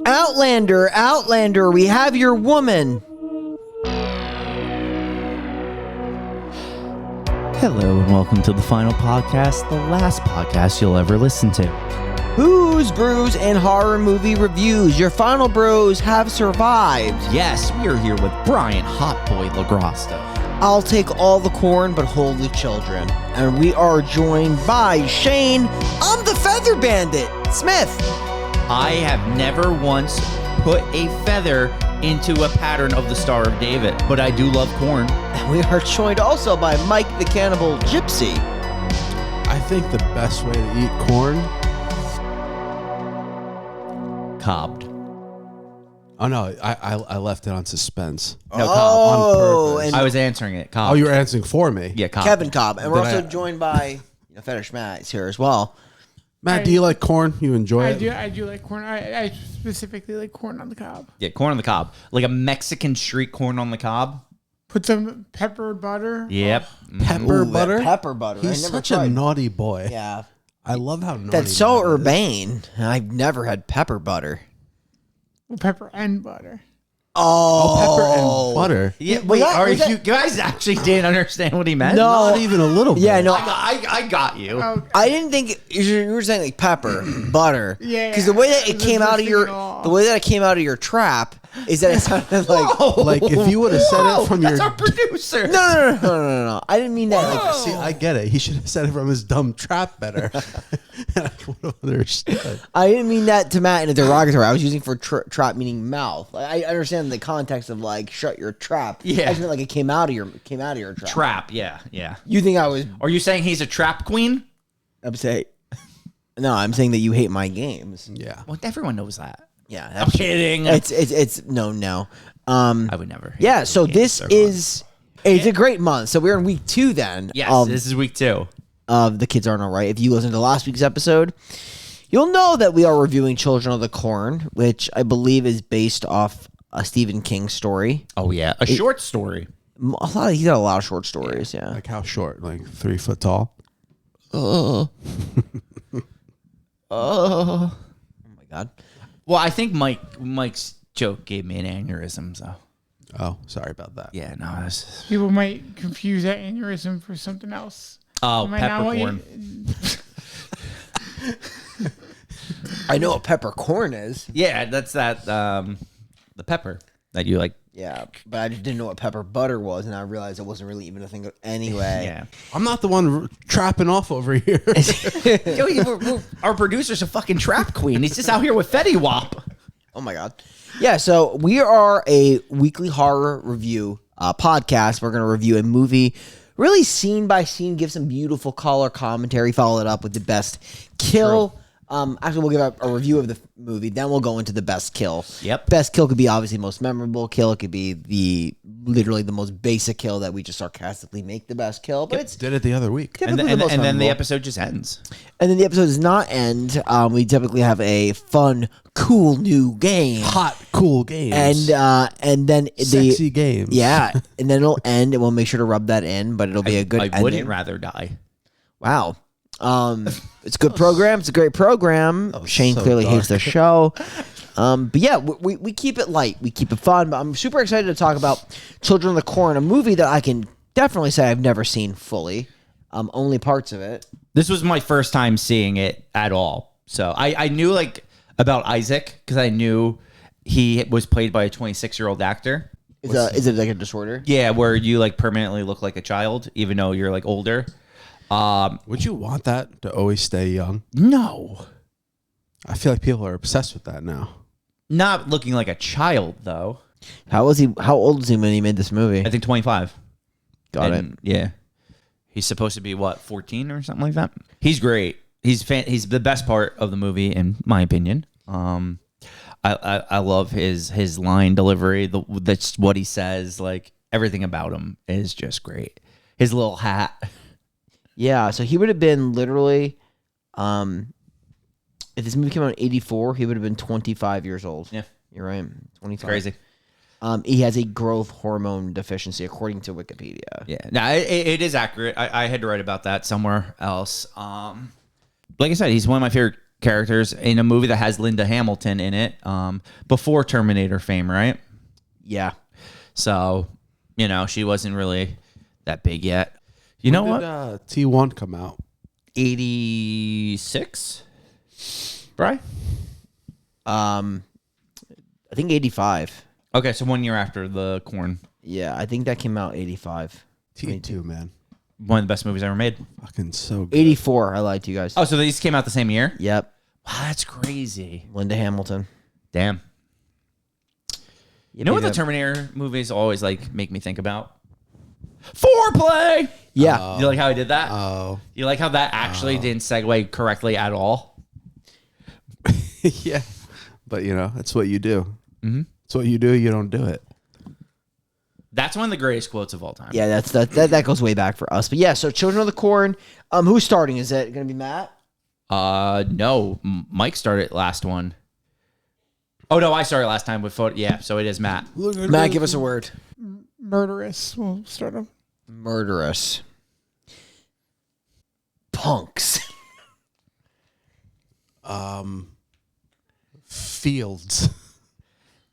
Outlander, we have your woman. Hello and welcome to the final podcast, the last podcast you'll ever listen to. Booze, brews, and horror movie reviews. Your final bros have survived. Yes, we are here with Brian Hotboy LaGrasta. I'll take all the corn but hold the children. And we are joined by Shane. I'm the Feather Bandit, Smith. I have never once put a feather into a pattern of the Star of David, but I do love corn. And we are joined also by Mike the Cannibal Gypsy. I think the best way to eat corn... Cobbed. Oh, no, I left it on suspense. No, Oh, Cobb. On purpose. and I was answering it. Cobb. Oh, you were answering for me. Yeah, Cobb. Kevin Cobb. And we're Did also I- joined by Fetish Matt is here as well. Matt, do you like corn? You enjoy it? I do like corn. I specifically like corn on the cob. Yeah, corn on the cob. Like a Mexican street corn on the cob. Put some pepper butter. Yep. Pepper Ooh, butter? that pepper butter. He's I never such a tried. naughty boy. Yeah. I love how naughty That's so Matt is. urbane. I've never had pepper butter. Well, pepper and butter. Oh, Pepper and butter. Yeah, Was wait, that- are was that- you guys actually didn't understand what he meant? No. Not even a little bit. Yeah, no, I got you. Oh, I didn't think you were saying like pepper, butter. Yeah, Because the way that I it was came out of your, listening all. the way that it came out of your trap is that it sounded like. Like, if you would have said it from That's your... our producer. No. I didn't mean that. Like, See, I get it. He should have said it from his dumb trap better. I would have understood. I didn't mean that to Matt in a derogatory. I was using for trap meaning mouth. Like, I understand the context of like shut your trap. Yeah. I just meant like it came out of your trap. Trap, yeah. You think I was Are you saying he's a trap queen? upset? No, I'm saying that you hate my games. Yeah. Well, everyone knows that. Yeah, I'm kidding. It's no. I would never. hate Yeah, those so games. this They're fun. is it's a great month. So we're in week 2 then. Yes, this is week 2. Of The Kids Aren't Alright. If you listen to last week's episode, you'll know that we are reviewing Children of the Corn, which I believe is based off a Stephen King story. Oh yeah, a short story. He's got a lot of short stories. Yeah. Like how short? Like 3 foot tall? Oh my god. Well, I think Mike's joke gave me an aneurysm. So Oh, sorry about that. yeah, no, that's People might confuse that aneurysm for something else. oh They might not want peppercorn. I know what peppercorn is. Yeah, that's that. The pepper that you like. Yeah, but I just didn't know what pepper butter was, and I realized it wasn't really even a thing anyway. Yeah. I'm not the one trapping off over here. Our producer's a fucking trap queen. He's just out here with Fetty Wap. Oh my god. Yeah, so we are a weekly horror review podcast. We're going to review a movie really scene by scene, give some beautiful color commentary, follow it up with the best kill. Actually, we'll give a review of the movie, then we'll go into the best kill. Yep. Best kill could be obviously most memorable kill. It could be literally the most basic kill that we just sarcastically make the best kill. But it's Did it the other week. And, typically the most then the memorable. episode just ends. And then the episode does not end. We typically have a fun, cool new game. Hot, cool games. And then Sexy games. Yeah, and then it'll end, and we'll make sure to rub that in, but it'll be a good I ending. wouldn't rather die. Wow. It's a good program. It's a great program. Shane so clearly hates the dark. show. But yeah, we keep it light. We keep it fun. But I'm super excited to talk about Children of the Corn, a movie that I can definitely say I've never seen fully. Only parts of it. This was my first time seeing it at all. So I knew like about Isaac because I knew he was played by a 26-year-old actor. Is it like a disorder? Yeah, where you like permanently look like a child, even though you're like older. Would you want that to always stay young? No, I feel like people are obsessed with that now. not looking like a child though. How old was he when he made this movie? I think 25. Got it. And, yeah, he's supposed to be what 14 or something like that. He's great. He's the best part of the movie in my opinion. I love his line delivery. That's what he says. Like everything about him is just great. His little hat. Yeah, so he would have been literally, if this movie came out in 84, he would have been 25 years old. Yeah, You're right, 25. crazy. He has a growth hormone deficiency, according to Wikipedia. Yeah, no, it is accurate. I had to write about that somewhere else. Like I said, he's one of my favorite characters in a movie that has Linda Hamilton in it before Terminator fame, right? Yeah. So, she wasn't really that big yet. You know what? T1 come out? 86? Bri? I think 85. Okay, so 1 year after the Corn. Yeah, I think that came out 85. T2, man. One of the best movies ever made. Fucking so good. 84. I lied to you guys. Oh, so these came out the same year? Yep. Wow, that's crazy. Linda Hamilton. Damn. You know what the Terminator movies always make me think about? Foreplay! Yeah. You like how I did that? Oh. You like how that actually didn't segue correctly at all? Yeah. But, that's what you do. Mm-hmm. It's what you do. You don't do it. That's one of the greatest quotes of all time. Yeah, that goes way back for us. But yeah, so Children of the Corn. Who's starting? Is it going to be Matt? No. Mike started last one. Oh, no, I started last time with photo. Yeah, so it is Matt. Matt, give us a word. Murderous. We'll start them. Murderous. Punks. Fields.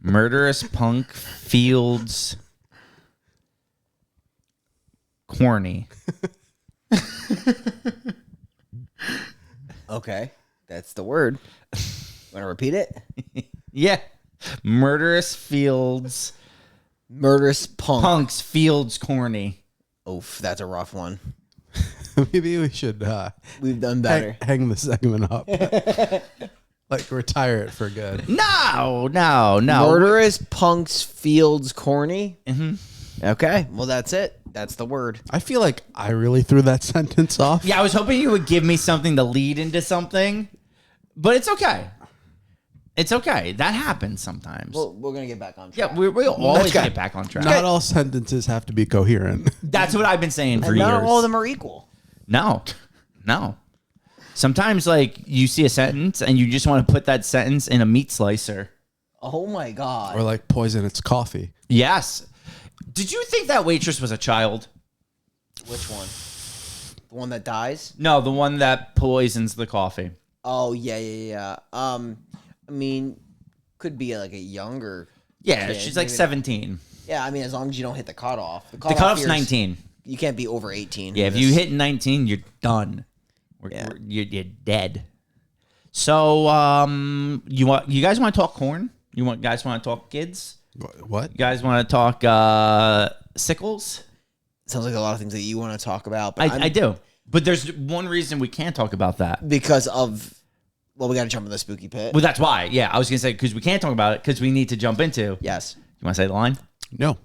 Murderous punk fields. Corny. Okay, that's the word. Want to repeat it? Yeah. Murderous fields. Murderous Punks fields corny. Oof, that's a rough one. Maybe we should We've done better. hang the segment up. Retire it for good. No. Murderous punks fields corny. Mm-hmm. Okay, well that's it. That's the word. I feel like I really threw that sentence off. Yeah, I was hoping you would give me something to lead into something, but it's okay. It's okay. That happens sometimes. Well, we're gonna get back on track. Yeah, we'll always Okay. get back on track. Not all sentences have to be coherent. That's what I've been saying for And years. not all of them are equal. No. Sometimes, you see a sentence and you just want to put that sentence in a meat slicer. Oh my god. Or poison its coffee. Yes. Did you think that waitress was a child? Which one? The one that dies? No, the one that poisons the coffee. Oh yeah. I mean, could be a younger. Yeah, kid, she's maybe 17. Yeah, I mean, as long as you don't hit the cutoff. The cutoff's here is- 19. You can't be over 18. Yeah, if you hit 19, you're done. You're dead. So, you guys want to talk corn? Guys want to talk kids? What? You guys want to talk sickles? Sounds like a lot of things that you want to talk about. But I do. But there's one reason we can't talk about that. because of. Well, we got to jump in the spooky pit. Well, that's why. Yeah, I was going to say, because we can't talk about it, because we need to jump into. Yes. You want to say the line? No.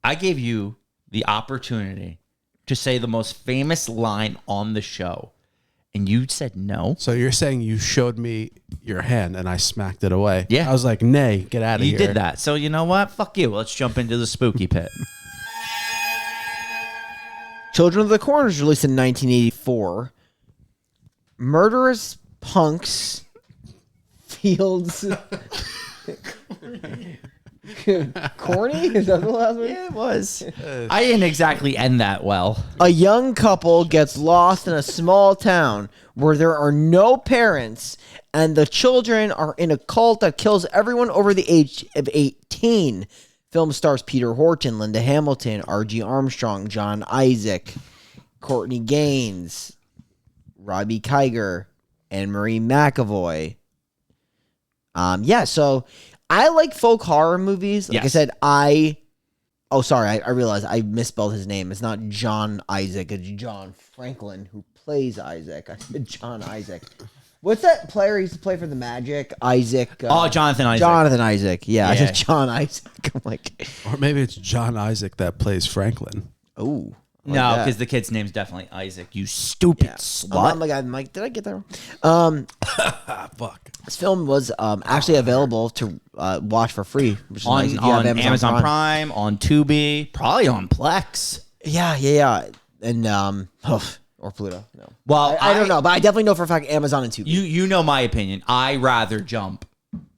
I gave you the opportunity to say the most famous line on the show, and you said no. So you're saying you showed me your hand and I smacked it away? Yeah. I was like, nay, get out of You here. did that. So you know what? Fuck you. Let's jump into the spooky pit. Children of the Corn was released in 1984. Murderous punks fields. Corny? Is that the last one? Yeah, it was. I didn't exactly end that well. A young couple gets lost in a small town where there are no parents, and the children are in a cult that kills everyone over the age of 18. Film stars Peter Horton, Linda Hamilton, R.G. Armstrong, John Isaac, Courtney Gaines, Robbie Kiger, and Marie McAvoy. So I like folk horror movies. Like I Yes. said, I realized I misspelled his name. It's not John Isaac. It's John Franklin who plays Isaac. I said John Isaac. What's that player who used to play for the Magic? Isaac. Jonathan Isaac. Jonathan Isaac. Yeah, I Yeah. said John Isaac. I'm like, Or maybe it's John Isaac that plays Franklin. ooh. No, because the kid's name's definitely Isaac. You stupid slut. I'm like, did I get that wrong? Fuck. This film was actually available to watch for free, which is nice if you on have Amazon Prime, on Tubi, probably on Plex. Yeah. And or Pluto. No. Well, I don't know, but I definitely know for a fact Amazon and Tubi. You know my opinion. I rather jump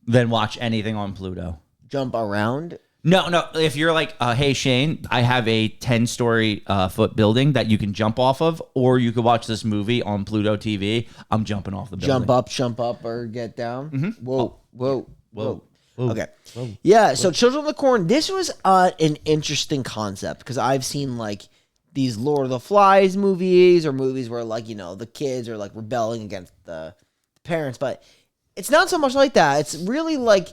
than watch anything on Pluto. Jump around. No. If you're like, hey, Shane, I have a 10-story foot building that you can jump off of, or you could watch this movie on Pluto TV, I'm jumping off the building. Jump up, or get down. Mm-hmm. Whoa. Okay. Yeah. So Children of the Corn. This was an interesting concept because I've seen like these Lord of the Flies movies or movies where like the kids are like rebelling against the parents, but it's not so much like that. It's really like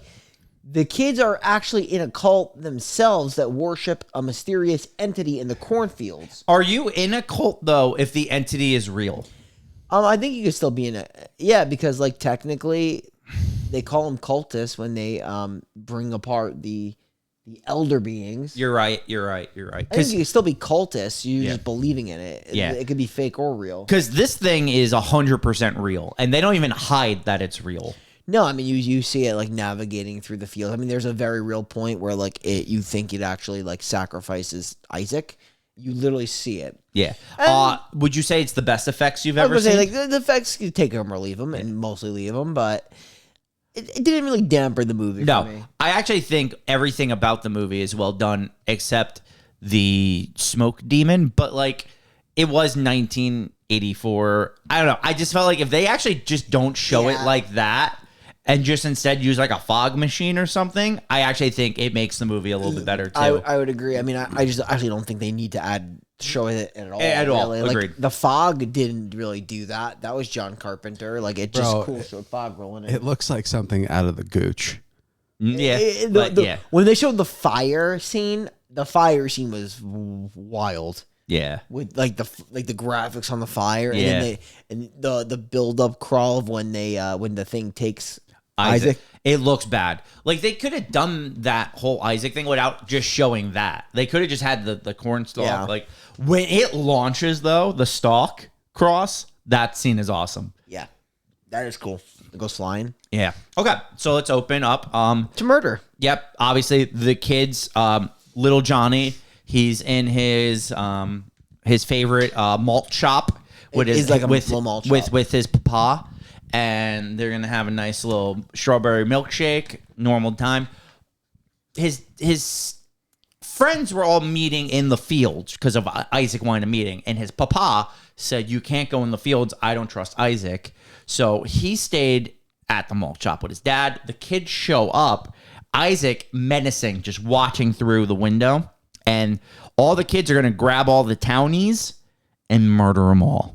the kids are actually in a cult themselves that worship a mysterious entity in the cornfields. Are you in a cult though if the entity is real? I think you could still be in a because like technically they call them cultists when they bring apart the elder beings. You're right. I think you can still be cultists. You're just believing in it. Yeah. It could be fake or real. Because this thing is 100% real, and they don't even hide that it's real. No, I mean you see it like navigating through the field. I mean, there's a very real point where like you think it actually like sacrifices Isaac. You literally see it. Yeah. And would you say it's the best effects you've I ever was seen? gonna say like the effects you take them or leave them, and mostly leave them, but it didn't really dampen the movie for me. I actually think everything about the movie is well done except the smoke demon, but like it was 1984. I don't know. I just felt like if they actually just don't show it like that and just instead use like a fog machine or something, I actually think it makes the movie a little bit better too. I would agree. I mean, I just actually don't think they need to show it at all. At all. Really. Agreed. Like, the fog didn't really do that. That was John Carpenter. Like it just showed fog rolling in. It looks like something out of the Gooch. Yeah. When they showed the fire scene was wild. Yeah. With like the graphics on the fire, Yeah. and the build up crawl of when the thing takes Isaac. It looks bad. Like they could have done that whole Isaac thing without just showing that. They could have just had the corn stalk. Yeah. Like when it launches though, the stalk cross, that scene is awesome. Yeah, that is cool. It goes flying. Yeah. Okay. So let's open up. To murder. Yep. Obviously the kids, little Johnny, he's in his favorite malt shop with his little malt shop. with his papa. And they're gonna have a nice little strawberry milkshake, normal time. His friends were all meeting in the fields because of Isaac wanting a meeting, and his papa said, "You can't go in the fields. I don't trust Isaac." So he stayed at the malt shop with his dad. The kids show up. Isaac menacing, just watching through the window, and all the kids are gonna grab all the townies and murder them all.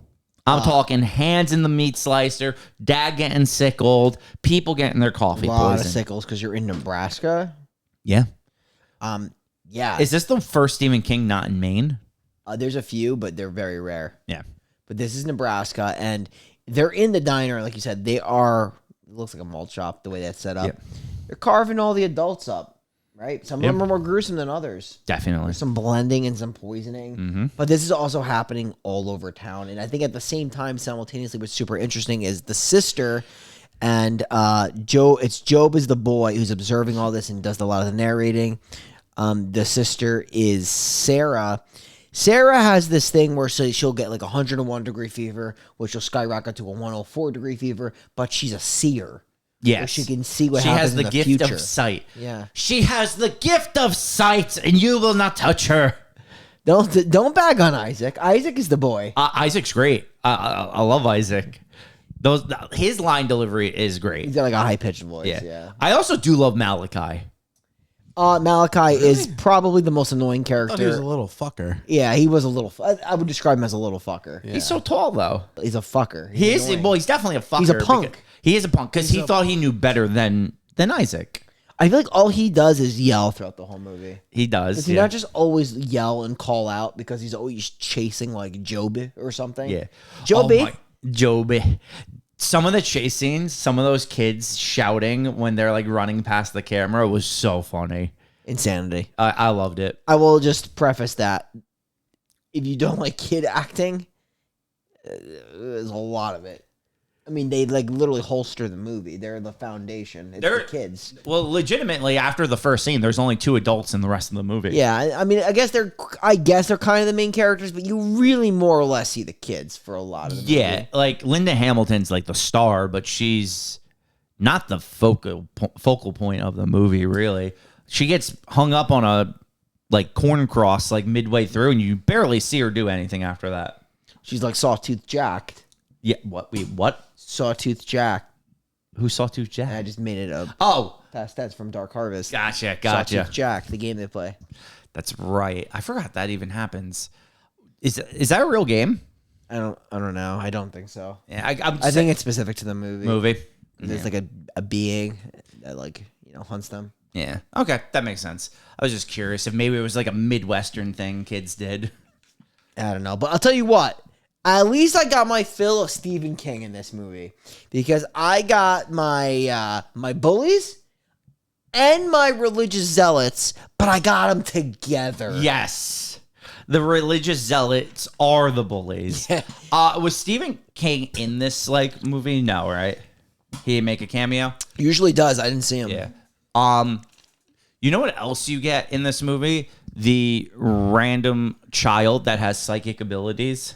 I'm talking hands in the meat slicer, dad getting sickled, people getting their coffee A lot poisoned. of sickles because you're in Nebraska. Yeah. Yeah. Is this the first Stephen King not in Maine? There's a few, but they're very rare. Yeah. But this is Nebraska, and they're in the diner, like you said. They are. It looks like a malt shop the way that's set up. Yep. They're carving all the adults up. Right, some of them are more gruesome than others. Definitely. There's some blending and some poisoning. But this is also happening all over town. And I think at the same time, simultaneously, what's super interesting is the sister and Job is the boy who's observing all this and does a lot of the narrating. The sister is Sarah. Sarah has this thing where she'll get like 101 degree fever, which will skyrocket to a 104 degree fever, but she's a seer. Yes. So she can see what she happens has the in the gift future. of sight. Yeah. She has the gift of sight, and you will not touch her. Don't bag on Isaac. Isaac is the boy. Isaac's great. I love Isaac. His line delivery is great. He's got like a high pitched voice. Yeah. I also do love Malachi. Malachi is probably the most annoying I thought he was character. a little fucker. Yeah, he was a little. I would describe him as a little fucker. Yeah. He's so tall though. He's a fucker. He is. annoying. Well, he's definitely a fucker. He's a punk. because- He is a punk because he thought he knew better than Isaac. I feel like all he does is yell throughout the whole movie. He does. Does he not just always yell and call out because he's always chasing like Joby or something? Yeah. Joby. Joby. Some of the chase scenes, some of those kids shouting when they're like running past the camera was so funny. Insanity. I loved it. I will just preface that if you don't like kid acting, there's a lot of it. I mean, they like literally holster the movie. They're the foundation. It's the kids. Well, legitimately, after the first scene, there's only 2 adults in the rest of the movie. Yeah, I mean, I guess they're kind of the main characters, but you really more or less see the kids for a lot of the movie. Yeah, like Linda Hamilton's like the star, but she's not the focal point of the movie, really. she gets hung up on a like corn cross like midway through, and you barely see her do anything after that. She's like Sawtooth Jack. Yeah. What? Wait. What? Sawtooth Jack. Who Sawtooth Jack? I just made it up. Oh, Past tense from Dark Harvest. gotcha. Sawtooth Jack, the game they play. That's right. I forgot that even happens. Is that a real game? I don't know. I don't think so. Yeah, I think it's specific to the movie. There's Yeah. like a being that like hunts them. Yeah. Okay, that makes sense. I was just curious if maybe it was like a Midwestern thing kids did. I don't know, but I'll tell you what. At least I got my fill of Stephen King in this movie because I got my my bullies and my religious zealots, but I got them together. Yes. The religious zealots are the bullies. Was Stephen King in this like movie? No, right? He didn't make a cameo? Usually does. I didn't see him. Yeah. You know what else you get in this movie? The random child that has psychic abilities.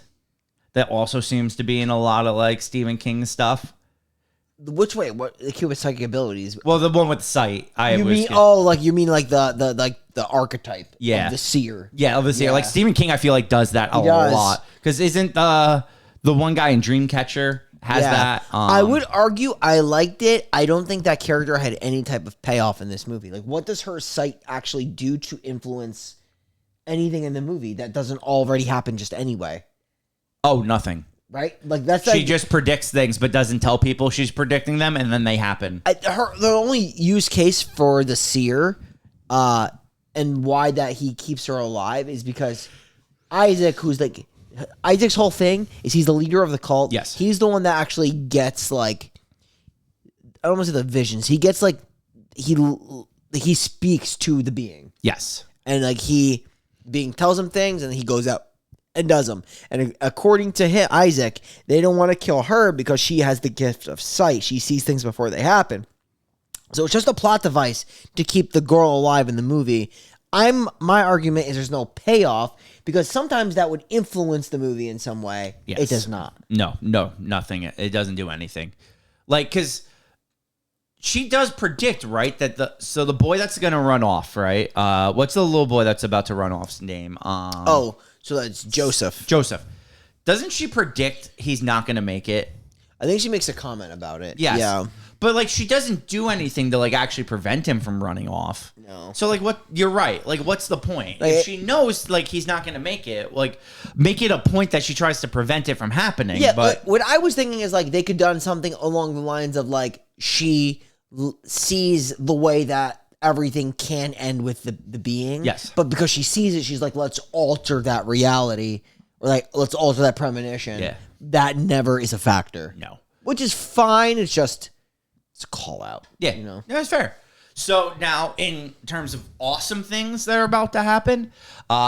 That also seems to be in a lot of like Stephen King stuff. Which way? What the kid with psychic abilities? Well, the one with the sight. You mean like the archetype? Yeah. Of the seer. Yeah, obviously, Yeah. like Stephen King, I feel like does that a does. lot because isn't the one guy in Dreamcatcher has that? I would argue I liked it. I don't think that character had any type of payoff in this movie. Like, what does her sight actually do to influence anything in the movie that doesn't already happen just anyway? Oh, nothing. Right? Like that's She like, just predicts things, but doesn't tell people she's predicting them, and then they happen. the only use case for the seer, and why that he keeps her alive is because Isaac, who's like Isaac's whole thing is he's the leader of the cult. Yes. He's the one that actually gets like, I don't want to say the visions. He gets like, he speaks to the being. Yes. And like being tells him things and he goes out and does them. And according to him, Isaac, they don't want to kill her because she has the gift of sight. She sees things before they happen. So it's just a plot device to keep the girl alive in the movie. My argument is there's no payoff because sometimes that would influence the movie in some way. Yes. It does not. No, nothing. It doesn't do anything. Like, because she does predict, right, that the boy that's going to run off, right? What's the little boy that's about to run off's name? So that's Joseph. Joseph. Doesn't she predict he's not going to make it? I think she makes a comment about it. Yes. Yeah. But, like, she doesn't do anything to, like, actually prevent him from running off. No. So, like, you're right. Like, what's the point? Like, if she knows, like, he's not going to make it, like, make it a point that she tries to prevent it from happening. Yeah, but what I was thinking is, like, they could done something along the lines of, like, she sees the way that everything can end with the being. Yes. But because she sees it, she's like, let's alter that reality. Or, like, let's alter that premonition. Yeah. That never is a factor. no. Which is fine. It's just, it's a call out. Yeah, You know? yeah, that's fair. So now, in terms of awesome things that are about to happen,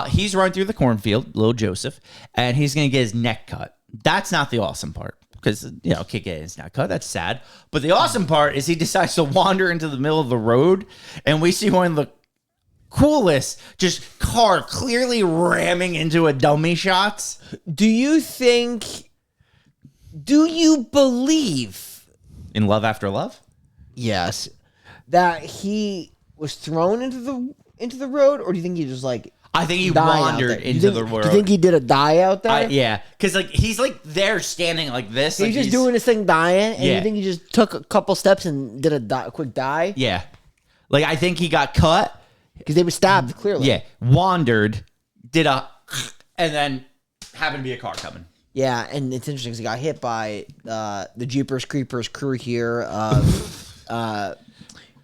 he's running through the cornfield, little Joseph, and he's going to get his neck cut. That's not the awesome part because, kid getting his neck cut, that's sad. But the awesome part is he decides to wander into the middle of the road, and we see one of the coolest, just car clearly ramming into a dummy shots. Do you believe, In Love After Love? yes, that he was thrown into the road, or do you think he just like I think he die out wandered there? into the road. Do you think he did a die out there? Yeah, because like he's like there standing like this. He's like just doing his thing dying, and Yeah. you think he just took a couple steps and did a quick die? Yeah, like I think he got cut. Because they were stabbed, clearly. Yeah, wandered, did a, and then happened to be a car coming. Yeah, and it's interesting because he got hit by the Jeepers Creepers crew here.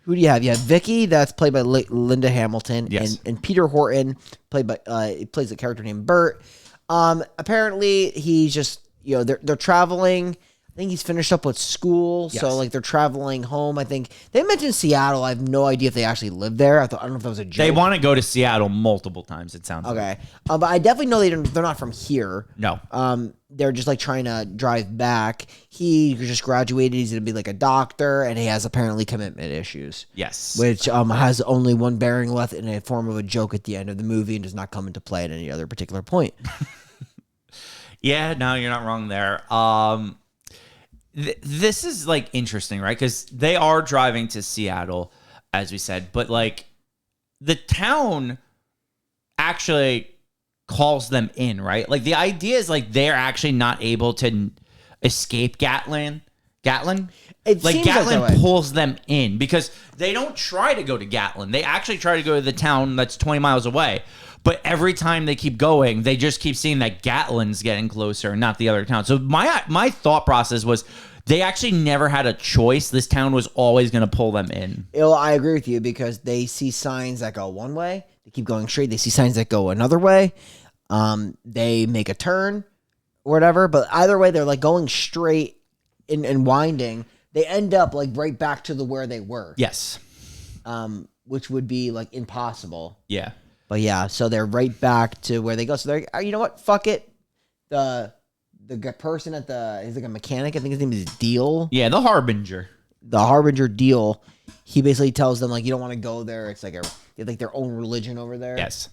Who do you have? You have Vicky, that's played by Linda Hamilton. Yes. And Peter Horton, played by he plays a character named Bert. Apparently, he's just, they're traveling. I think he's finished up with school, Yes. so like they're traveling home. I think they mentioned Seattle. I have no idea if they actually live there. I don't know if that was a joke. They want to go to Seattle multiple times. It sounds like. Okay, but I definitely know they're not from here. No. They're just like trying to drive back. He just graduated. He's gonna be like a doctor, and he has apparently commitment issues. Yes. Which has only one bearing left in a form of a joke at the end of the movie, and does not come into play at any other particular point. Yeah. No, you're not wrong there. This is like interesting, right? Because they are driving to Seattle, as we said, but like the town actually calls them in, right? Like the idea is like they're actually not able to escape Gatlin. It Like seems like that Gatlin way. pulls them in because they don't try to go to Gatlin. They actually try to go to the town that's 20 miles away. But every time they keep going, they just keep seeing that Gatlin's getting closer, not the other town. So my thought process was they actually never had a choice. This town was always going to pull them in. Well, I agree with you because they see signs that go one way. They keep going straight. They see signs that go another way. They make a turn or whatever. But either way, they're like going straight and winding. They end up like right back to where they were. Yes. Which would be like impossible. Yeah. But yeah, so they're right back to where they go. So they're, you know what? Fuck it. The person at he's like a mechanic. I think his name is Deal. Yeah, the Harbinger. The Harbinger Deal. He basically tells them like you don't want to go there. It's like they have like their own religion over there. Yes.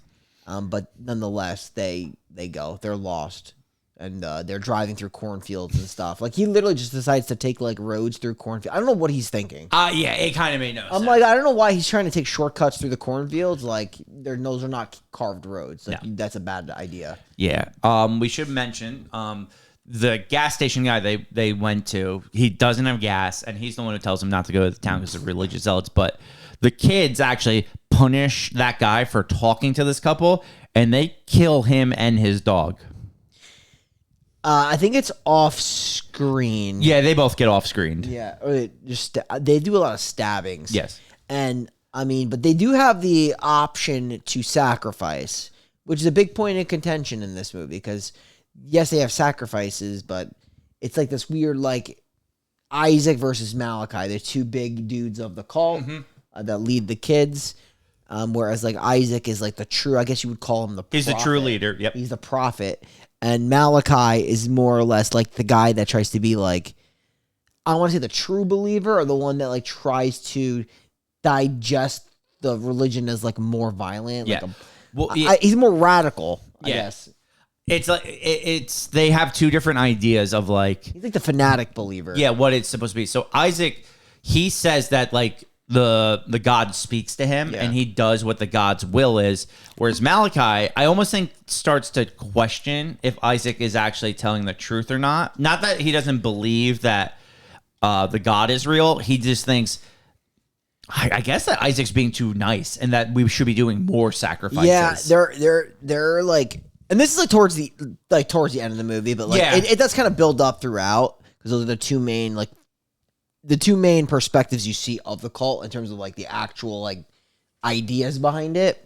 But nonetheless, they go. They're lost. And they're driving through cornfields and stuff. Like, he literally just decides to take, like, roads through cornfields. I don't know what he's thinking. Yeah, it kind of made no sense. I'm like, I don't know why he's trying to take shortcuts through the cornfields. Like, those are not carved roads. Like, that's a bad idea. Yeah. We should mention the gas station guy they went to, he doesn't have gas, and he's the one who tells them not to go to the town because of religious zealots. But the kids actually punish that guy for talking to this couple, and they kill him and his dog. I think it's off screen. Yeah, they both get off screened. Yeah, or they do a lot of stabbings. Yes. And I mean, but they do have the option to sacrifice, which is a big point of contention in this movie because yes, they have sacrifices, but it's like this weird like Isaac versus Malachi. They're two big dudes of the cult that lead the kids. Whereas like Isaac is like the true, I guess you would call him the prophet. He's the true leader. Yep. He's the prophet. And Malachi is more or less like the guy that tries to be like, I want to say the true believer or the one that like tries to digest the religion as like more violent. Yeah. He's more radical, I guess. It's like they have two different ideas of like He's like the fanatic believer. yeah, what it's supposed to be. So Isaac, he says that like the God speaks to him and he does what the God's will is. Whereas Malachi, I almost think starts to question if Isaac is actually telling the truth or not. Not that he doesn't believe that the God is real. He just thinks, I guess that Isaac's being too nice and that we should be doing more sacrifices. Yeah, they're like, and this is like towards the end of the movie, but like it does kind of build up throughout because those are the two main perspectives you see of the cult in terms of like the actual like ideas behind it.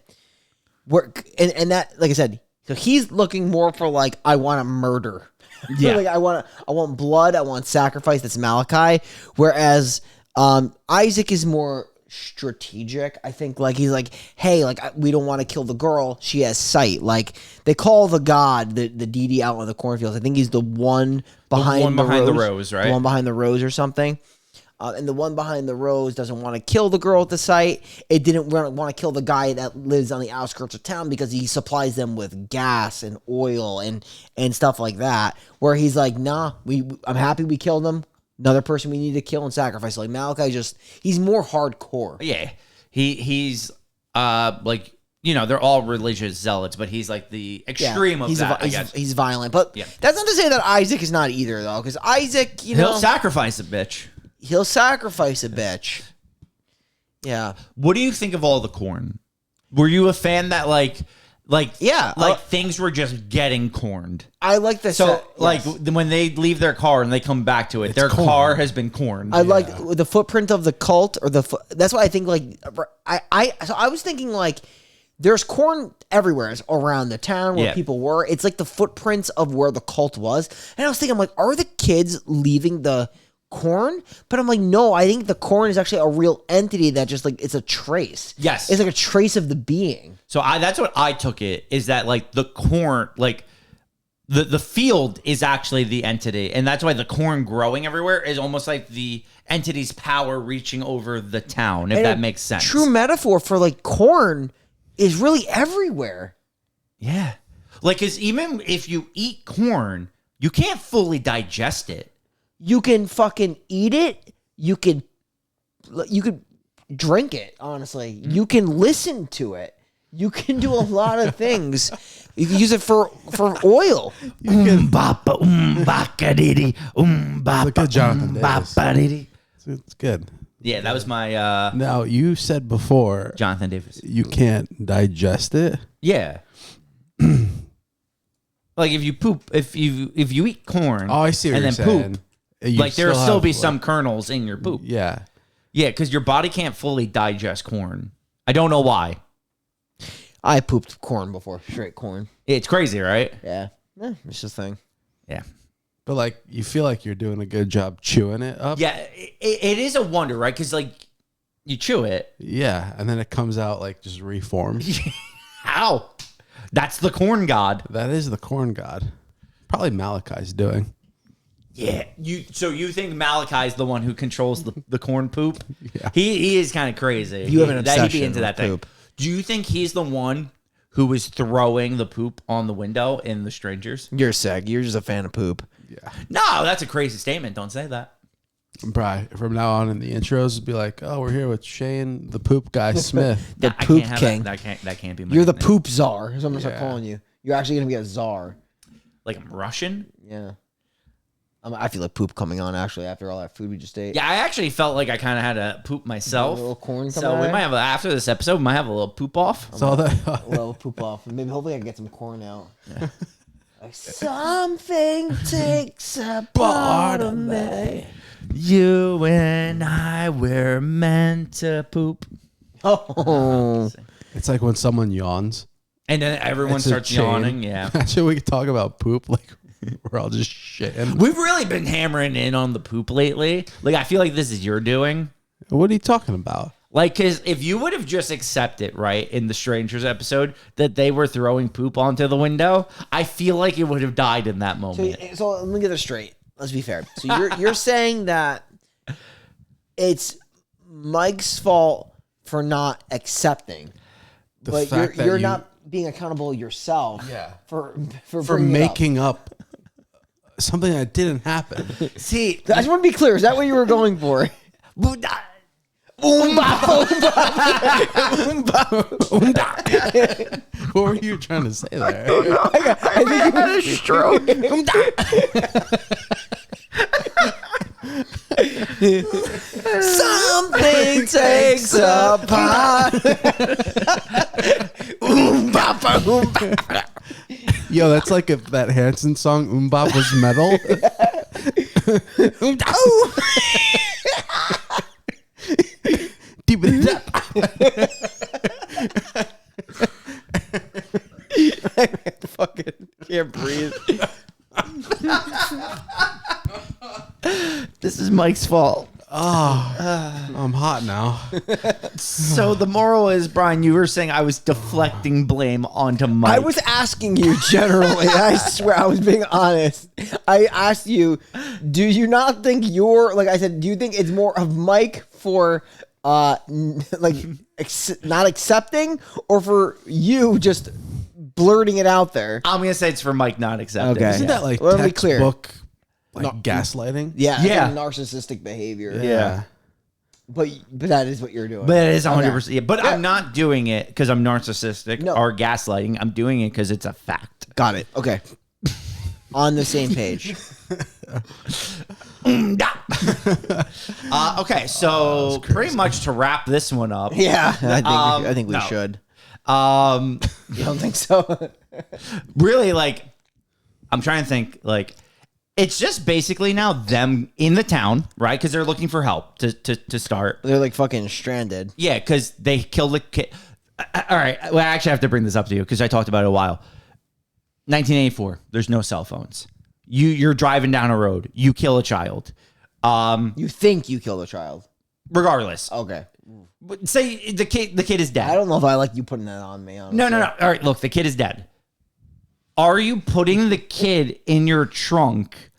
And that, like I said, so he's looking more for like, I want to murder. Yeah. Like I want blood. I want sacrifice. That's Malachi. Whereas Isaac is more strategic. I think like he's like, hey, like we don't want to kill the girl. She has sight. Like they call the god the deity out in the cornfields. I think he's the one behind the rose, right? The one behind the rose or something. And the one behind the rose doesn't want to kill the girl at the site. It didn't want to kill the guy that lives on the outskirts of town because he supplies them with gas and oil and stuff like that. Where he's like, nah, I'm happy we killed him. Another person we need to kill and sacrifice. Like Malachi he's more hardcore. Yeah. He's like, you know, they're all religious zealots, but he's like the extreme of that, I guess. He's violent. But that's not to say that Isaac is not either, though. Because Isaac, he'll sacrifice a bitch. He'll sacrifice a bitch. Yeah. What do you think of all the corn? Were you a fan that things were just getting corned? I like this. So when they leave their car and they come back to it, their car has been corned. I like the footprint of the cult or that's why I think like I was thinking like there's corn everywhere around the town where people were. It's like the footprints of where the cult was. And I was thinking, I'm like, are the kids leaving the corn? But I'm like, no, I think the corn is actually a real entity that just like it's a trace. Yes. It's like a trace of the being. So that's what I took it, is that like the corn, like the field is actually the entity. And that's why the corn growing everywhere is almost like the entity's power reaching over the town, if that makes sense. True metaphor for like corn is really everywhere. Yeah. Like, because even if you eat corn, you can't fully digest it. You can fucking eat it. You could drink it, honestly. You can listen to it. You can do a lot of things. You can use it for oil. Look at Jonathan Davis. It's good. Yeah, that was my Now, you said before Jonathan Davis. you can't digest it. Yeah. Like if you poop, if you eat corn, Oh, I see what and you're then saying. poop, You like there'll still have, be like- some kernels in your poop. Yeah. Yeah, because your body can't fully digest corn. I don't know why. I pooped corn before, straight corn. It's crazy, right? Yeah. It's just a thing. Yeah. But like, you feel like you're doing a good job chewing it up. Yeah, it is a wonder, right? Because like you chew it. Yeah. And then it comes out like just reformed. How? That's the corn god. That is the corn god. Probably Malachi's doing. Yeah. So you think Malachi's the one who controls the corn poop? Yeah. He is kind of crazy. You have an He'd obsession be into that with thing. poop. Do you think he's the one who was throwing the poop on the window in The Strangers? You're sick. You're just a fan of poop. Yeah. No, that's a crazy statement. Don't say that. Probably from now on in the intros, it'll be like, oh, we're here with Shane, the poop guy Smith. The Nah, I poop can't have king. That can't be my You're the nickname. poop czar. Is what I'm going to start Yeah. calling you. You're actually going to be a czar. Like I'm Russian? Yeah. I feel like poop coming on, actually, after all that food we just ate. Yeah, I actually felt like I kind of had to poop myself. A little corn So coming we out. might have, after this episode, we might have a little poop off. So that A little poop off. And maybe hopefully I can get some corn out. Like, something takes a part of me. You and I were meant to poop. Oh. it's like when someone yawns. And then everyone It's a starts chain. yawning. Yeah. Actually, we could talk about poop. Like, we're all just shitting. We've really been hammering in on the poop lately. Like, I feel like this is your doing. What are you talking about? Like, because if you would have just accepted, right, in the Strangers episode, that they were throwing poop onto the window, I feel like it would have died in that moment. So let me get this straight. Let's be fair. So you're saying that it's Mike's fault for not accepting, The but fact that you're you- not being accountable yourself. Yeah. For For bringing it up. making up something that didn't happen. See, I just want to be clear. Is that what you were going for? What were you trying to say there? I think you had a stroke. Something takes a part. Yo, that's like if that Hanson song "Bop" was metal. Deep in Fucking can't breathe. this is Mike's fault. I'm hot now. So the moral is, Brian, you were saying I was deflecting blame onto Mike. I was asking you generally. I swear I was being honest. I asked you, do you not think like I said, do you think it's more of Mike for not accepting, or for you just blurting it out there? I'm gonna say it's for Mike not accepting. Okay. Isn't that like Let me be clear. textbook like gaslighting? Yeah, Yeah. like narcissistic behavior. Yeah. But that is what you're doing. But it is Okay. 100%. Yeah, but I'm not doing it because I'm narcissistic No. or gaslighting. I'm doing it because it's a fact. Got it. Okay. On the same page. Okay, so pretty much to wrap this one up. Yeah, I think we no. should. Um, You don't think so? really, like, I'm trying to think, like, it's just basically now them in the town, right? Because they're looking for help to start. They're like fucking stranded. Yeah, because they killed the kid. All right, well, I actually have to bring this up to you because I talked about it a while. 1984. There's no cell phones. You're driving down a road. You kill a child. You think you killed a child. Regardless, Okay. But say the kid is dead. I don't know if I like you putting that on me. Honestly. No. All right, look, the kid is dead. Are you putting the kid in your trunk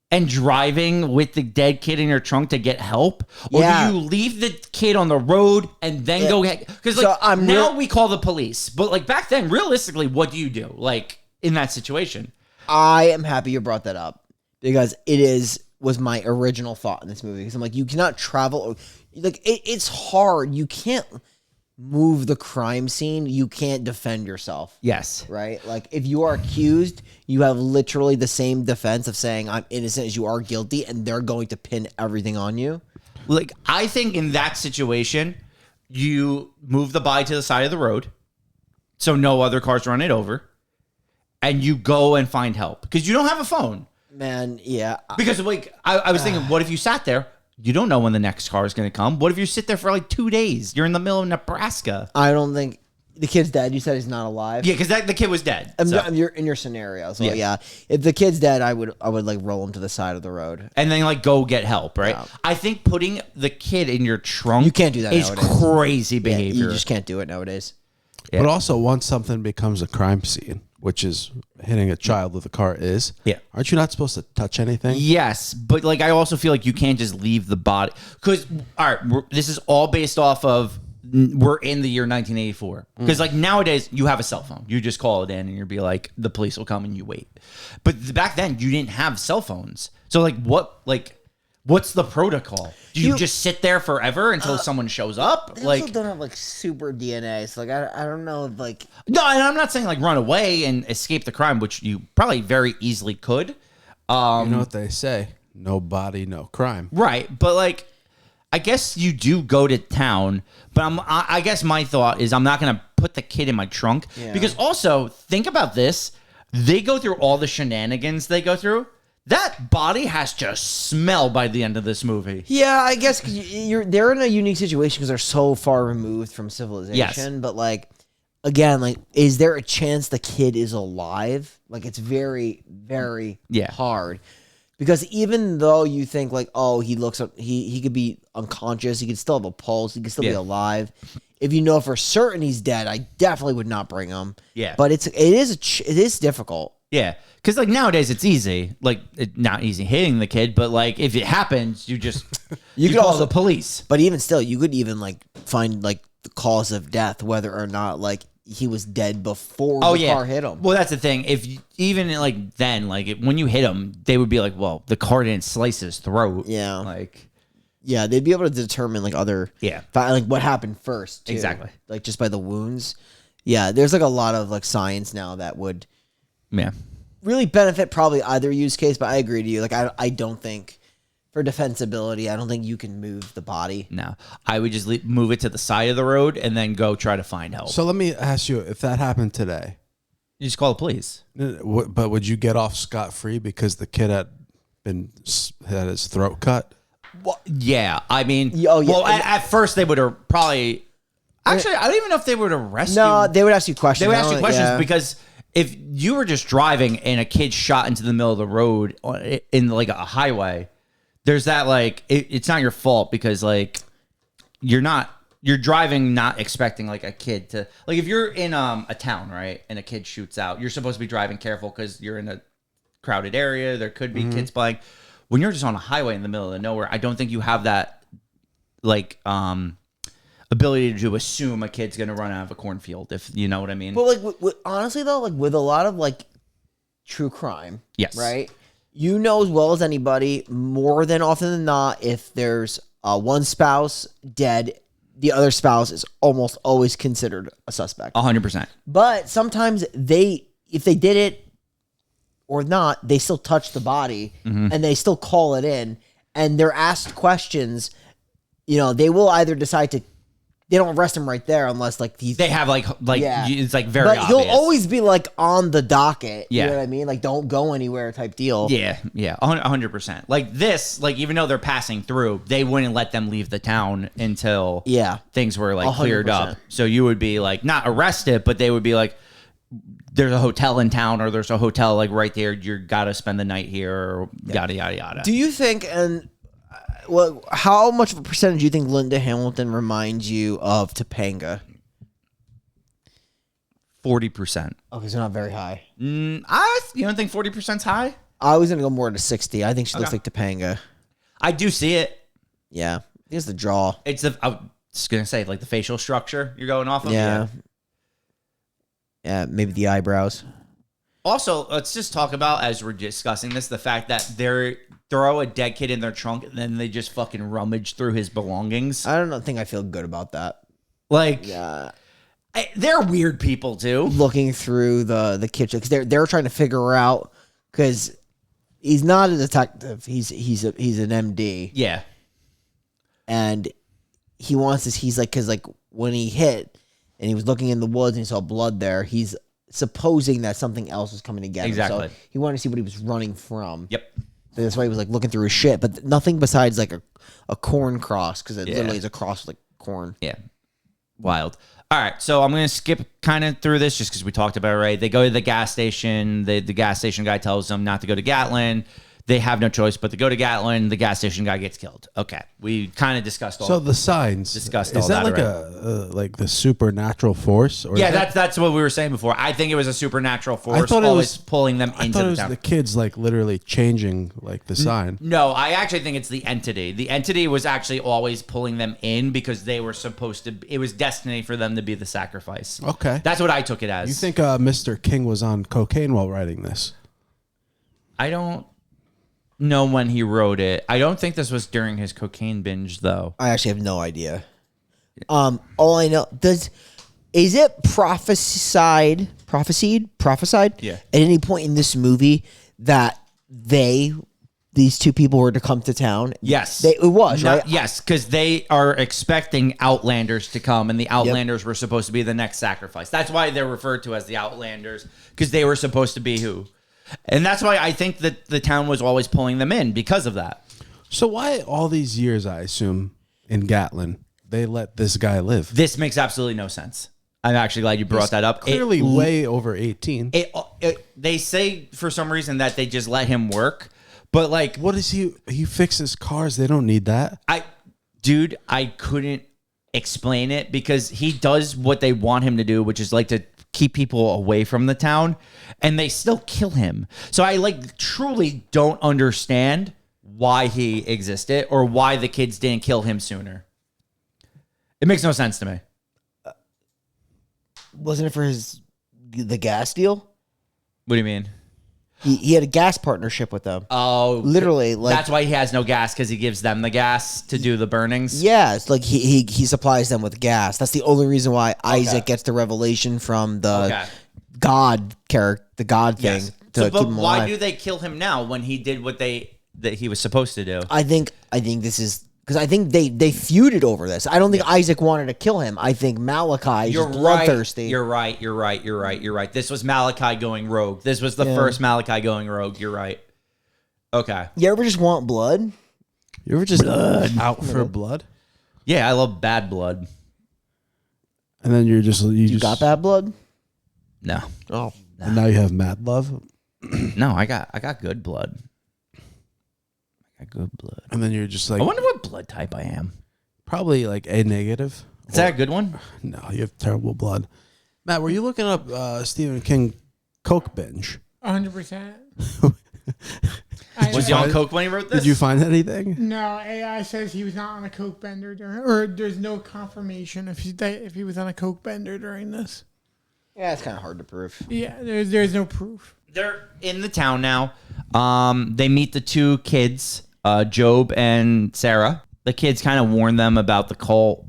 and driving with the dead kid in your trunk to get help? Or Yeah. do you leave the kid on the road and then go get... Because, like, So I'm now real- we call the police. But, like, back then, realistically, what do you do? Like, in that situation? I am happy you brought that up because was my original thought in this movie. Because I'm like, you cannot travel. like it's hard. You can't move the crime scene. You can't defend yourself. Yes. Right? Like if you are accused, you have literally the same defense of saying I'm innocent as you are guilty, and they're going to pin everything on you. Like, I think in that situation, you move the body to the side of the road so no other cars run it over, and you go and find help because you don't have a phone. Man, yeah. Because like I was thinking, what if you sat there? You don't know when the next car is going to come. What if you sit there for like 2 days? You're in the middle of Nebraska. I don't think the kid's dead. You said he's not alive. Yeah, because the kid was dead. You're in your scenario. So yeah, if the kid's dead, I would like roll him to the side of the road and then like go get help. Right. Yeah. I think putting the kid in your trunk, you can't do that. Is nowadays. crazy behavior. You just can't do it nowadays. Yeah. But also, once something becomes a crime scene, which is hitting a child with a car aren't you not supposed to touch anything? Yes, but like I also feel like you can't just leave the body because all right, this is all based off of we're in the year 1984 because like nowadays you have a cell phone, you just call it in and you'll be like the police will come and you wait. But back then you didn't have cell phones, so what's the protocol? Do you just sit there forever until someone shows up? They like also don't have like super DNA, so like I don't know if like no, and I'm not saying like run away and escape the crime, which you probably very easily could. You know what they say: no body, no crime. Right, but like, I guess you do go to town. But I guess my thought is I'm not gonna put the kid in my trunk because also think about this: they go through all the shenanigans they go through. That body has to smell by the end of this movie. yeah, I guess they're in a unique situation because they're so far removed from civilization. Yes. But like again, like is there a chance the kid is alive? Like it's very, very hard. Because even though you think like, oh, he looks up, he could be unconscious, he could still have a pulse, he could still be alive. If you know for certain he's dead, I definitely would not bring him. Yeah, but it is difficult. Yeah, because like nowadays it's easy, like not easy hitting the kid, but like if it happens, you just you could call also the police. But even still, you could even like find like the cause of death, whether or not like he was dead before the car hit him. Well, that's the thing. If even like then, like when you hit him, they would be like, "Well, the car didn't slice his throat." Yeah, like they'd be able to determine like other like what happened first. Too. Exactly, like just by the wounds. Yeah, there's like a lot of like science now that would really benefit probably either use case. But I agree to you. Like I don't think for defensibility, I don't think you can move the body. No, I would just move it to the side of the road and then go try to find help. So let me ask you, if that happened today, you just call the police. But would you get off scot-free because the kid had his throat cut? Well, yeah, I mean, well, at first they would have probably. Actually, I don't even know if they would arrest you. No, they would ask you questions. They would ask you questions because if you were just driving and a kid shot into the middle of the road in like a highway, there's that like it's not your fault because like you're driving not expecting like a kid to like if you're in a town, right, and a kid shoots out, you're supposed to be driving careful because you're in a crowded area. There could be kids playing. When you're just on a highway in the middle of nowhere, I don't think you have that like ability to assume a kid's gonna run out of a cornfield, if you know what I mean. But like honestly though, like with a lot of like true crime, right? You know as well as anybody, more than often than not, if there's one spouse dead, the other spouse is almost always considered a suspect. 100%. But sometimes if they did it or not, they still touch the body and they still call it in and they're asked questions. You know, they will either decide to. They don't arrest him right there unless like they have like it's like very but obvious. He'll always be like on the docket. Yeah. You know what I mean? Like don't go anywhere type deal. Yeah, 100%. Like this, like even though they're passing through, they wouldn't let them leave the town until things were like 100%. Cleared up. So you would be like not arrested, but they would be like, there's a hotel in town or there's a hotel like right there. You gotta spend the night here or yada yada yada. Do you think well, how much of a percentage do you think Linda Hamilton reminds you of Topanga? 40%. Okay, so not very high. You don't think 40%'s high? I was gonna go more to 60. I think she looks like Topanga. I do see it. Yeah, it's the jaw. I was just gonna say like the facial structure you're going off of. Yeah, maybe the eyebrows. Also, let's just talk about as we're discussing this, the fact that throw a dead kid in their trunk and then they just fucking rummage through his belongings. I don't think I feel good about that. Like, they're weird people too. Looking through the kitchen because they're trying to figure out because he's not a detective. He's an MD. Yeah, and he wants this. He's like because like when he hit and he was looking in the woods and he saw blood there. He's supposing that something else was coming to get him. Exactly. So he wanted to see what he was running from. Yep. So that's why he was like looking through his shit, but nothing besides like a corn cross because it literally is a cross with like corn. Yeah. Wild. All right, so I'm going to skip kind of through this just because we talked about it, right? They go to the gas station. The gas station guy tells them not to go to Gatlin. They have no choice but to go to Gatlin. The gas station guy gets killed. Okay, we kind of discussed all. So the signs. Discussed is all that that like like the supernatural force? Or yeah, that's what we were saying before. I think it was a supernatural force thought it always was- pulling them I into thought it the was town. the kids like literally changing like the sign. No, I actually think it's the entity. The entity was actually always pulling them in because they were supposed to. It was destiny for them to be the sacrifice. Okay. That's what I took it as. You think Mr. King was on cocaine while writing this? I don't know when he wrote it. I don't think this was during his cocaine binge, though. I actually have no idea. All I know is it prophesied? Yeah. At any point in this movie that these two people were to come to town. Yes. It was, right? Yes, because they are expecting Outlanders to come, and the Outlanders were supposed to be the next sacrifice. That's why they're referred to as the Outlanders, because they were supposed to be who? And that's why I think that the town was always pulling them in because of that. So why all these years, I assume, in Gatlin, they let this guy live? This makes absolutely no sense. I'm actually glad you brought that up. Clearly way over 18. They say for some reason that they just let him work, but like, What is he fixes cars. They don't need that. I couldn't explain it because he does what they want him to do, which is like to keep people away from the town, and they still kill him. So I like truly don't understand why he existed or why the kids didn't kill him sooner. It makes no sense to me. Wasn't it for the gas deal? What do you mean? He had a gas partnership with them. Oh, Literally, like that's why he has no gas, because he gives them the gas to do the burnings. yeah, it's like he supplies them with gas. That's the only reason why Isaac gets the revelation from the God character, the God thing. Yes. To So, keep but him why alive. do they kill him now when he did what that he was supposed to do? I think this is because I think they feuded over this. I don't think Isaac wanted to kill him. I think Malachi is just bloodthirsty. You're right. This was Malachi going rogue. This was the first Malachi going rogue. You're right. Okay. You ever just want blood? You ever just out for blood? Yeah, I love bad blood. And then you just Got bad blood? No. Oh, And now you have mad love. No, I got good blood. I got good blood. And then you're just like I wonder what blood type I am. probably like A negative. Is that a good one? No, you have terrible blood. Matt, were you looking up Stephen King Coke binge? 100%. Was he on coke when he wrote this? Did you find anything? No, AI says he was not on a coke bender during, or there's no confirmation if he was on a coke bender during this. yeah, it's kind of hard to prove. Yeah, there's no proof. They're in the town now. They meet the two kids, Job and Sarah. The kids kind of warn them about the cult.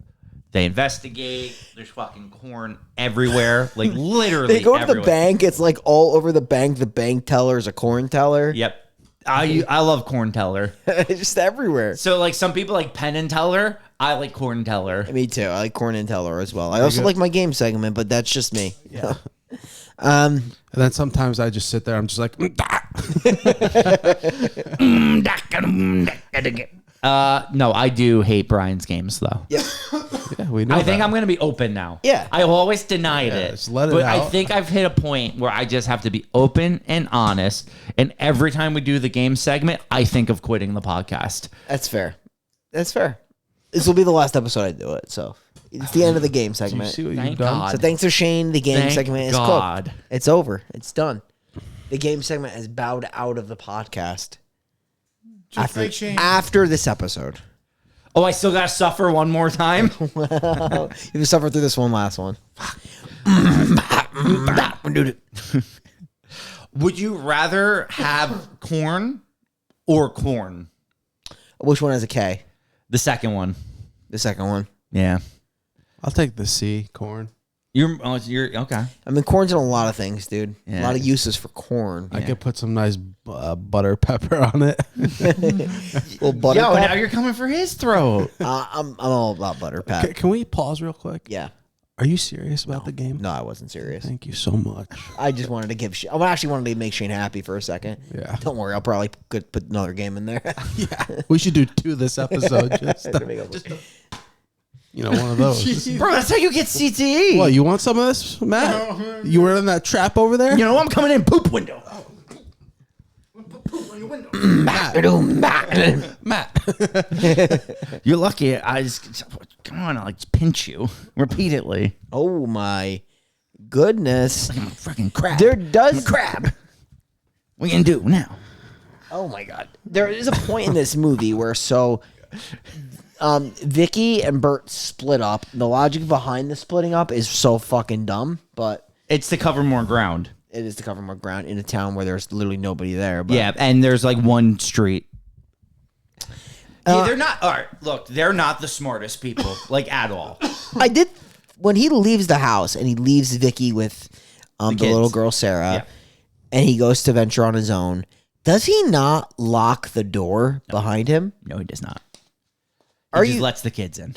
They investigate. There's fucking corn everywhere, like literally. They go to everywhere. the bank. It's like all over the bank. The bank teller is a corn teller. Yep. I love corn teller. It's just everywhere. So like some people like pen and teller. I like corn teller. Me too. I like corn and teller as well. I also like my game segment, but that's just me. Yeah. And then sometimes I just sit there. I'm just like, No, I do hate Brian's games though. Yep. yeah, we know. I think that. I'm gonna be open now. Yeah. I always denied it, just let it but I out. think I've hit a point where I just have to be open and honest. And every time we do the game segment, I think of quitting the podcast. That's fair. That's fair. This will be the last episode I do it, so it's the end of the game Do you segment. see what Thank you've done? God. So thanks to Shane, the game Thank segment is God. cooked. It's over. It's done. The game segment has bowed out of the podcast Just like Shane. after this episode. Oh, I still gotta suffer one more time. You have suffered through this last one. Would you rather have corn or corn. Which one has a K? The second one. The second one. Yeah. I'll take the C, corn. You're okay. I mean, corn's in a lot of things, dude. Yeah. A lot of uses for corn. I could put some nice butter pepper on it. Little butter Yo, pep. now you're coming for his throat. I'm all about butter pep. Can we pause real quick? Yeah. Are you serious about the game? No, I wasn't serious. Thank you so much. I just wanted to give. I actually wanted to make Shane happy for a second. Yeah. Don't worry, I'll probably put another game in there. Yeah. We should do 2 this episode. One of those. Bro, that's how you get CTE. Well, you want some of this, Matt? No. You were in that trap over there? You know, I'm coming in poop window. Matt. You're lucky. I just come on, I'll like pinch you repeatedly. Oh my goodness. I'm a fucking crab. There does. I'm a crab. What you gonna do now? Oh my god. There is a point in this movie where Vicky and Bert split up. The logic behind the splitting up is so fucking dumb, but It's to cover more ground. it is to cover more ground in a town where there's literally nobody there. But Yeah, and there's like one street. Yeah, they're not. All right, look, they're not the smartest people, like at all. I did when he leaves the house and he leaves Vicky with the kids. little girl Sarah, Yeah. and he goes to venture on his own. Does he not lock the door behind him? No, he does not. Are He just you lets the kids in.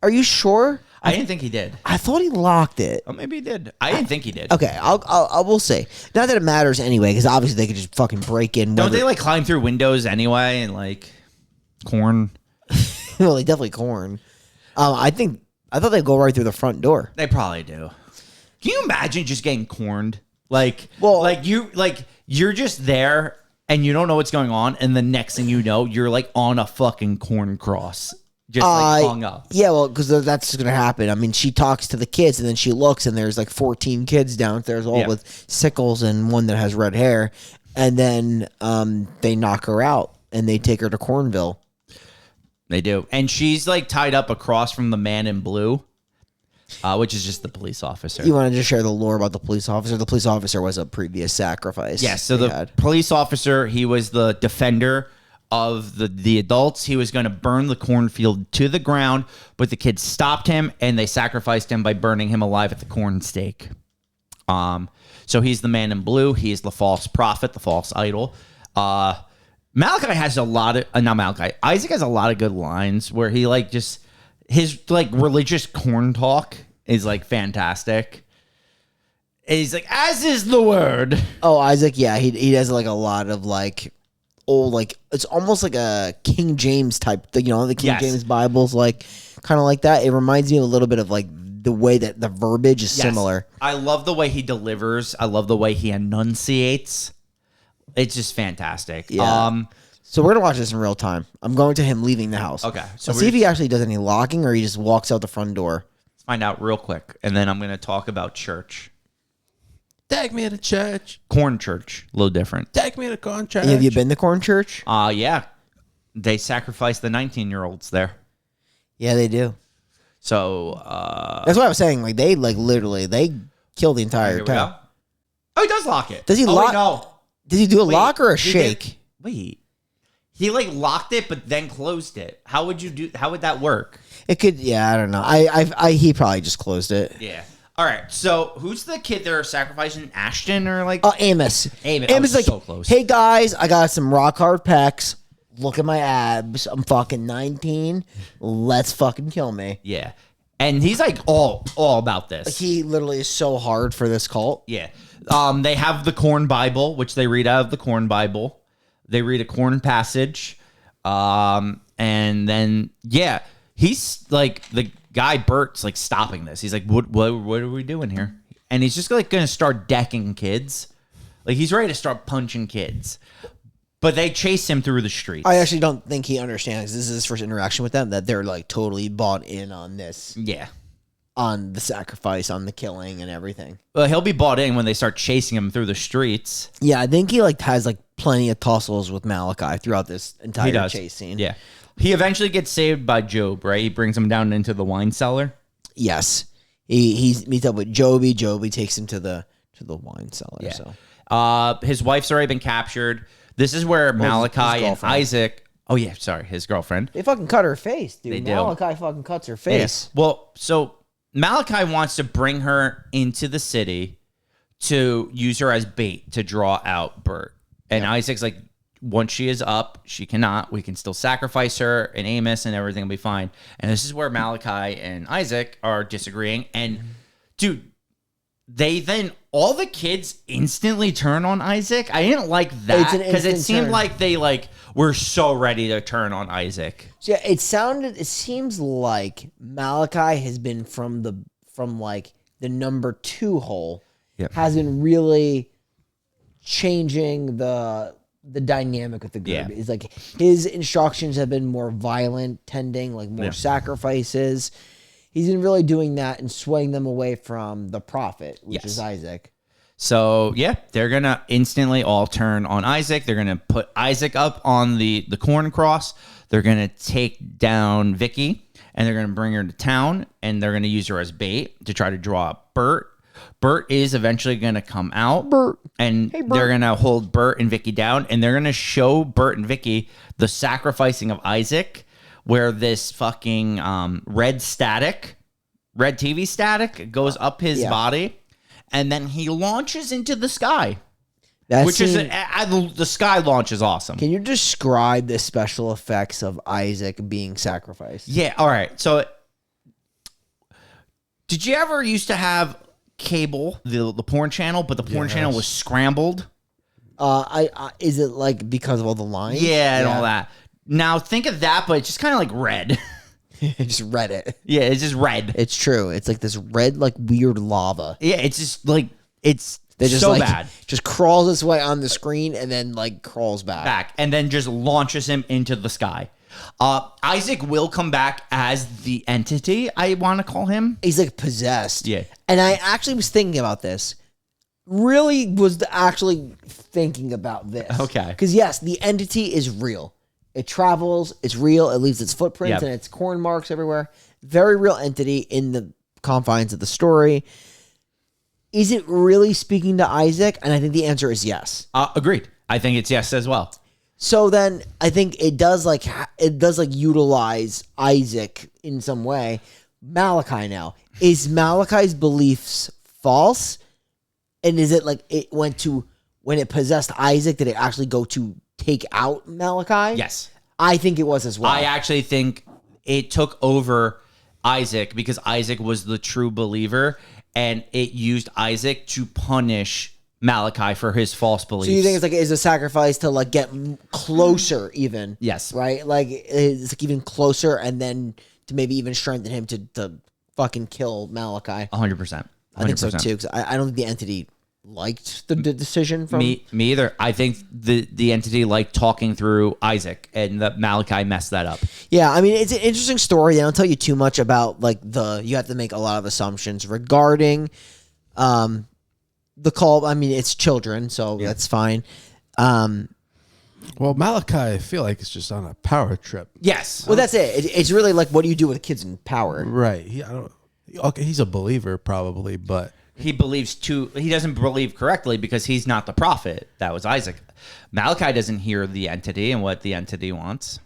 Are you sure? I didn't think he did. I thought he locked it. Oh, maybe he did. I didn't think he did. Okay, I will say. Not that it matters anyway, because obviously they could just fucking break in. Don't whether- they like climb through windows anyway and like corn? Well, they definitely corn. I thought they'd go right through the front door. They probably do. Can you imagine just getting corned? Like, Well- you're just there and you don't know what's going on, and the next thing you know, you're like on a fucking corn cross, just like hung up. Yeah, well, because that's going to happen. I mean, she talks to the kids, and then she looks, and there's like 14 kids downstairs, all Yeah. with sickles, and one that has red hair. And then they knock her out, and they take her to Cornville. They do, and she's like tied up across from the man in blue, which is just the police officer. You want to just share the lore about the police officer? The police officer was a previous sacrifice. Yeah, so they the had. police officer, he was the defender of the adults. He was going to burn the cornfield to the ground, but the kids stopped him and they sacrificed him by burning him alive at the corn stake. So he's the man in blue. He's the false prophet, the false idol. Malachi has a lot of not Malachi. Isaac has a lot of good lines where he like just his like religious corn talk is like fantastic. And he's like, as is the word. Oh, Isaac, yeah, he has like a lot of like old, like it's almost like a King James type thing, the King Yes. James Bible's like kind of like that. It reminds me a little bit of like the way that the verbiage is Yes. similar. I love the way he delivers. I love the way he enunciates. It's just fantastic. Yeah. So we're gonna watch this in real time. I'm going to him leaving the house. Okay, So so see if he actually does any locking or he just walks out the front door. Let's find out real quick, and then I'm going to talk about church. Take me to church. Corn church, a little different. Take me to corn church. Have you been to Corn Church? Yeah. They sacrifice the 19-year-olds there. Yeah, they do. So, That's what I was saying. Like they literally they kill the entire here we town. go. Oh, he does lock it. Does he oh, lock- Wait, no. Did he do a Wait, lock or a he shake? did- Wait. He like locked it, but then closed it. How would that work? It could. Yeah, I don't know. He probably just closed it. Yeah. All right. So who's the kid they're sacrificing? Ashton or like? Oh, Amos. Amos. Amos is like, so close. hey guys, I got some rock hard pecs. Look at my abs. I'm fucking 19. Let's fucking kill me. Yeah. And he's like all about this. He literally is so hard for this cult. Yeah. They have the corn Bible, which they read out of the corn Bible. They read a corn passage. And then, yeah, he's like, the guy Bert's like stopping this. He's like, what are we doing here? And he's just like going to start decking kids. Like he's ready to start punching kids. But they chase him through the streets. I actually don't think he understands. This is his first interaction with them, that they're like totally bought in on this, Yeah. on the sacrifice, on the killing and everything. Well, he'll be bought in when they start chasing him through the streets. Yeah, I think he like has like plenty of tussles with Malachi throughout this He entire does. chase scene. Yeah. He eventually gets saved by Job, right? He brings him down into the wine cellar. Yes. He meets up with Joby. Joby takes him to the wine cellar. Yeah. So His wife's already been captured. This is where his Malachi and girlfriend. Isaac. Oh yeah, sorry, his girlfriend. They fucking cut her face, dude. They do. Malachi fucking cuts her face. Yeah. Well, so Malachi wants to bring her into the city to use her as bait to draw out Bert. And Isaac's like, once she is up, she cannot. We can still sacrifice her and Amos and everything will be fine. And this is where Malachi and Isaac are disagreeing. And dude, they then all the kids instantly turn on Isaac. I didn't like that because it seemed like they were so ready to turn on Isaac. So yeah, it seems like Malachi has been from the number 2 hole, has been really changing the dynamic of the group. Yeah. It's like his instructions have been more violent, tending like more sacrifices. He's been really doing that and swaying them away from the prophet, which is Isaac. So, yeah, they're going to instantly all turn on Isaac. They're going to put Isaac up on the corn cross. They're going to take down Vicky, and they're going to bring her to town, and they're going to use her as bait to try to draw up Bert. Bert is eventually going to come out, and they're going to hold Bert and Vicky down, and they're going to show Bert and Vicky the sacrificing of Isaac, where this fucking red TV static goes up his body, and then he launches into the sky. The sky launch is awesome. Can you describe the special effects of Isaac being sacrificed? Yeah, all right. So, did you ever used to have cable, the porn channel, but the porn channel was scrambled? Is it like because of all the lines? Yeah, and all that. Now think of that, but it's just kind of like red. Just read it. Yeah, it's just red. It's true. It's like this red, like weird lava. Yeah, it's just like it's just so like, bad. Just crawls its way on the screen and then like crawls back, and then just launches him into the sky. Isaac will come back as the entity. I want to call him. He's like possessed. Yeah, and I actually was thinking about this. Really was actually thinking about this. Okay, because yes, the entity is real. It travels. It's real. It leaves its footprints and its corn marks everywhere. Very real entity in the confines of the story. Is it really speaking to Isaac? And I think the answer is yes. Agreed. I think it's yes as well. So then I think it does utilize Isaac in some way. Malachi now. Is Malachi's beliefs false? And is it like it went to when it possessed Isaac, did it actually go to take out Malachi? Yes. I think it was as well. I actually think it took over Isaac because Isaac was the true believer and it used Isaac to punish Malachi for his false beliefs. So you think it's a sacrifice to like get closer even? Yes. Right? Like it's like even closer and then to maybe even strengthen him to fucking kill Malachi. 100%. I think so too because I don't think the entity liked the decision from me either. I think the entity liked talking through Isaac and that Malachi messed that up. Yeah, I mean it's an interesting story. They don't tell you too much about like you have to make a lot of assumptions regarding the call. I mean it's children, so that's fine. Well, Malachi, I feel like it's just on a power trip. Yes. Well, that's it. It's really like what do you do with kids in power? Right. He's a believer probably, but he doesn't believe correctly because he's not the prophet. That was Isaac. Malachi doesn't hear the entity and what the entity wants.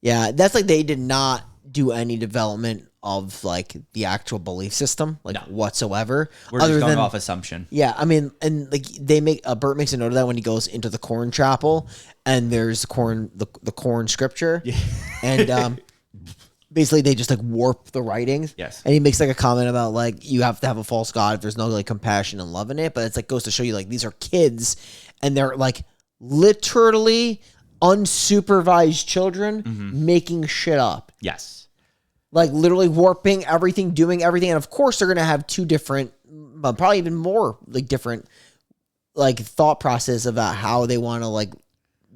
Yeah, that's like they did not do any development of like the actual belief system, like whatsoever. We're just going off assumption. Yeah, I mean, and like Bert makes a note of that when he goes into the corn chapel and there's the corn scripture, and basically they just like warp the writings. Yes. And he makes like a comment about like you have to have a false god if there's no like compassion and love in it, but it's like goes to show you like these are kids and they're like literally unsupervised children making shit up. Yes. Like literally warping everything, doing everything. And of course they're going to have two different, probably even more like different like thought process about how they want to like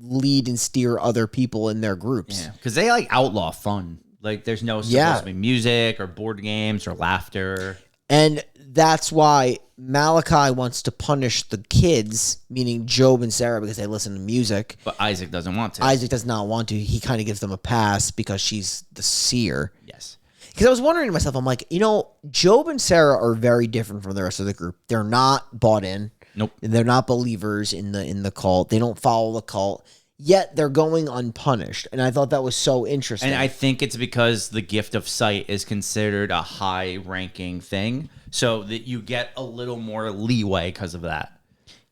lead and steer other people in their groups. Yeah. Because they like outlaw fun. Like there's no supposed to be music or board games or laughter. And that's why Malachi wants to punish the kids, meaning Job and Sarah, because they listen to music. But Isaac doesn't want to. Isaac does not want to. He kind of gives them a pass because she's the seer. Yes. Because I was wondering to myself, I'm like, Job and Sarah are very different from the rest of the group. They're not bought in. Nope. They're not believers in the cult. They don't follow the cult. Yet they're going unpunished. And I thought that was so interesting. And I think it's because the gift of sight is considered a high-ranking thing, so that you get a little more leeway because of that.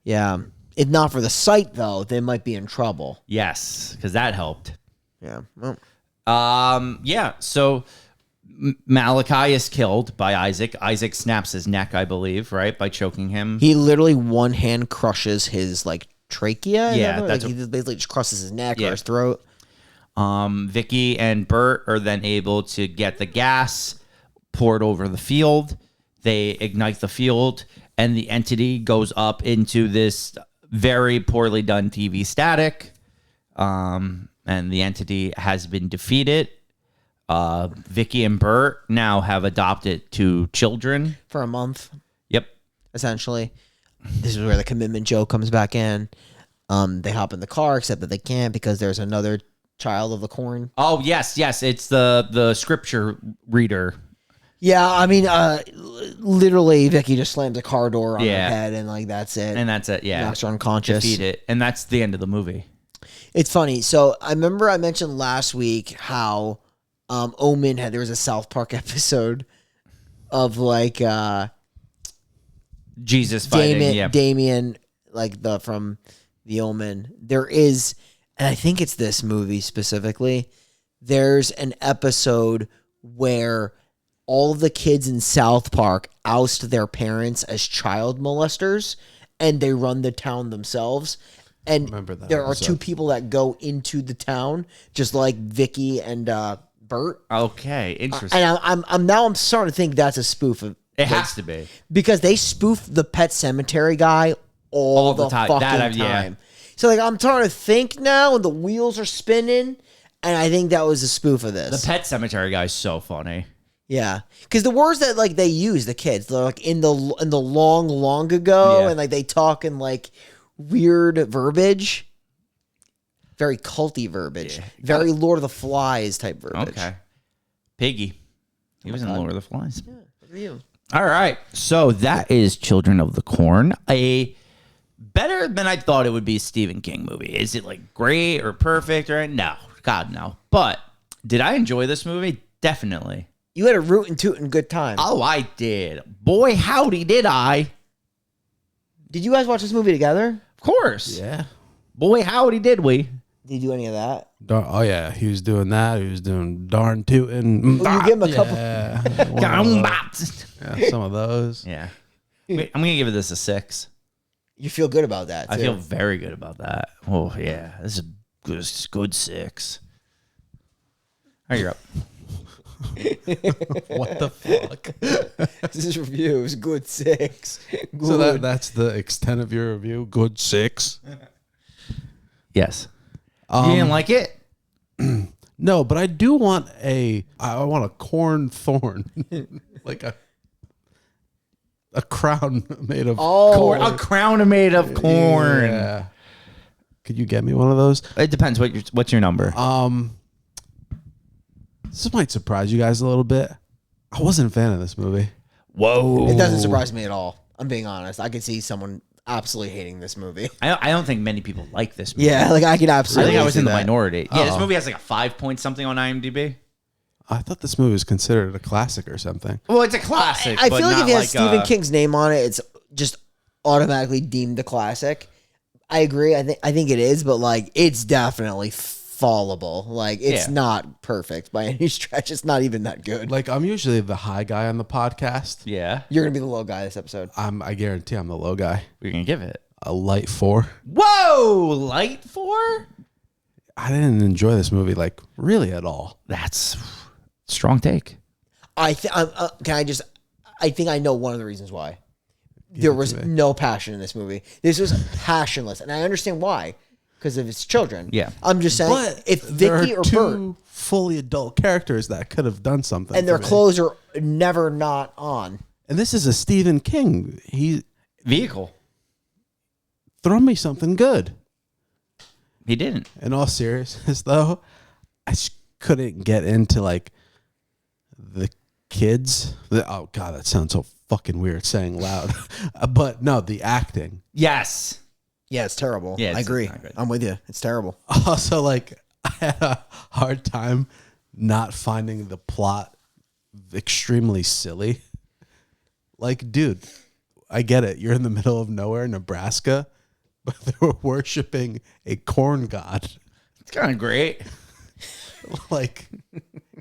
Yeah. If not for the sight, though, they might be in trouble. Yes, because that helped. Yeah. Well. Yeah, so Malachi is killed by Isaac. Isaac snaps his neck, I believe, right, by choking him. He literally one hand crushes his, like, trachea. Yeah, like, that's he just basically just crosses his neck Yeah. or his throat. Vicky and Bert are then able to get the gas poured over the field. They ignite the field, and the entity goes up into this very poorly done TV static. And the entity has been defeated. Vicky and Bert now have adopted 2 children. For a month, Yep. essentially. This is where the commitment joke comes back in. They hop in the car, except that they can't because there's another child of the corn. Oh, yes. It's the scripture reader. Yeah, I mean, literally, Vicky just slams a car door on her Yeah. head, and like that's it. And that's it, yeah. Knocks her unconscious. Defeat it. And that's the end of the movie. It's funny. So I remember I mentioned last week how Omen there was a South Park episode of like Jesus fighting, Damien, like from the Omen. There is, and I think it's this movie specifically. There's an episode where all of the kids in South Park oust their parents as child molesters, and they run the town themselves. And there are 2 people that go into the town, just like Vicky and Bert. Okay, interesting. And I'm starting to think that's a spoof of. It has to be. Because they spoof the Pet Cemetery guy all the fucking time. Yeah. So like I'm starting to think now, and the wheels are spinning, and I think that was a spoof of this. The Pet Cemetery guy is so funny. Yeah, because the words that like they use, the kids, they're like in the long ago, Yeah. and like they talk in like weird verbiage, very culty verbiage, very Lord of the Flies type verbiage. Okay. Piggy. He was in Lord of the Flies. Yeah, look at you. All right. So that is Children of the Corn. A better than I thought it would be Stephen King movie. Is it like great or perfect or no? God, no. But did I enjoy this movie? Definitely. You had a rootin' tootin' good time. Oh, I did. Boy, howdy did I. Did you guys watch this movie together? Of course. Yeah. Boy, howdy did we. Did you do any of that? Oh yeah, he was doing that. He was doing darn tootin'. Well, you give him a couple. Yeah, Yeah. some of those. Yeah. Wait, I'm going to give this a 6. You feel good about that, too. I feel very good about that. Oh, yeah. This is a good 6. All right, you're up. What the fuck? This review is good 6. Good. So that's the extent of your review. Good 6. Yes. You didn't like it? No, but I do want I want a corn thorn, like a crown made of Corn. A crown made of corn. Yeah. Could you get me one of those? It depends. What's your number? This might surprise you guys a little bit. I wasn't a fan of this movie. Whoa. It doesn't surprise me at all. I'm being honest. I could see someone absolutely hating this movie. I don't think many people like this movie. Yeah, like I could I absolutely think I was see in the that. minority. Yeah, this movie has like a 5 point something on IMDb. I thought this movie was considered a classic or something. Well, it's a classic. I but feel like not if it has Stephen a- King's name on it, it's just automatically deemed a classic. I agree. I think it is, but like it's definitely fallable. Like it's Yeah. not perfect by any stretch. It's not even that good. Like I'm usually the high guy on the podcast. Yeah. You're gonna be the low guy this episode. I guarantee I'm the low guy. We're going to give it. A light 4. Whoa. Light 4? I didn't enjoy this movie like really at all. That's strong take. I think I know one of the reasons why. There was no passion in this movie. This was passionless, and I understand why, because of its children. Yeah. I'm just saying, But if there Vicky are or two Bert fully adult characters that could have done something, and their for me. clothes are never not on, And this is a Stephen King. He Vehicle. throw me something good. He didn't. In all seriousness, though, I just couldn't get into like the kids. Oh God, that sounds so fucking weird saying loud. But no, the acting. Yes. Yeah, it's terrible. Yeah, I agree. not good. I'm with you. It's terrible. Also, like, I had a hard time not finding the plot extremely silly. Like, dude, I get it. You're in the middle of nowhere, Nebraska, but they were worshiping a corn god. It's kind of great. Like,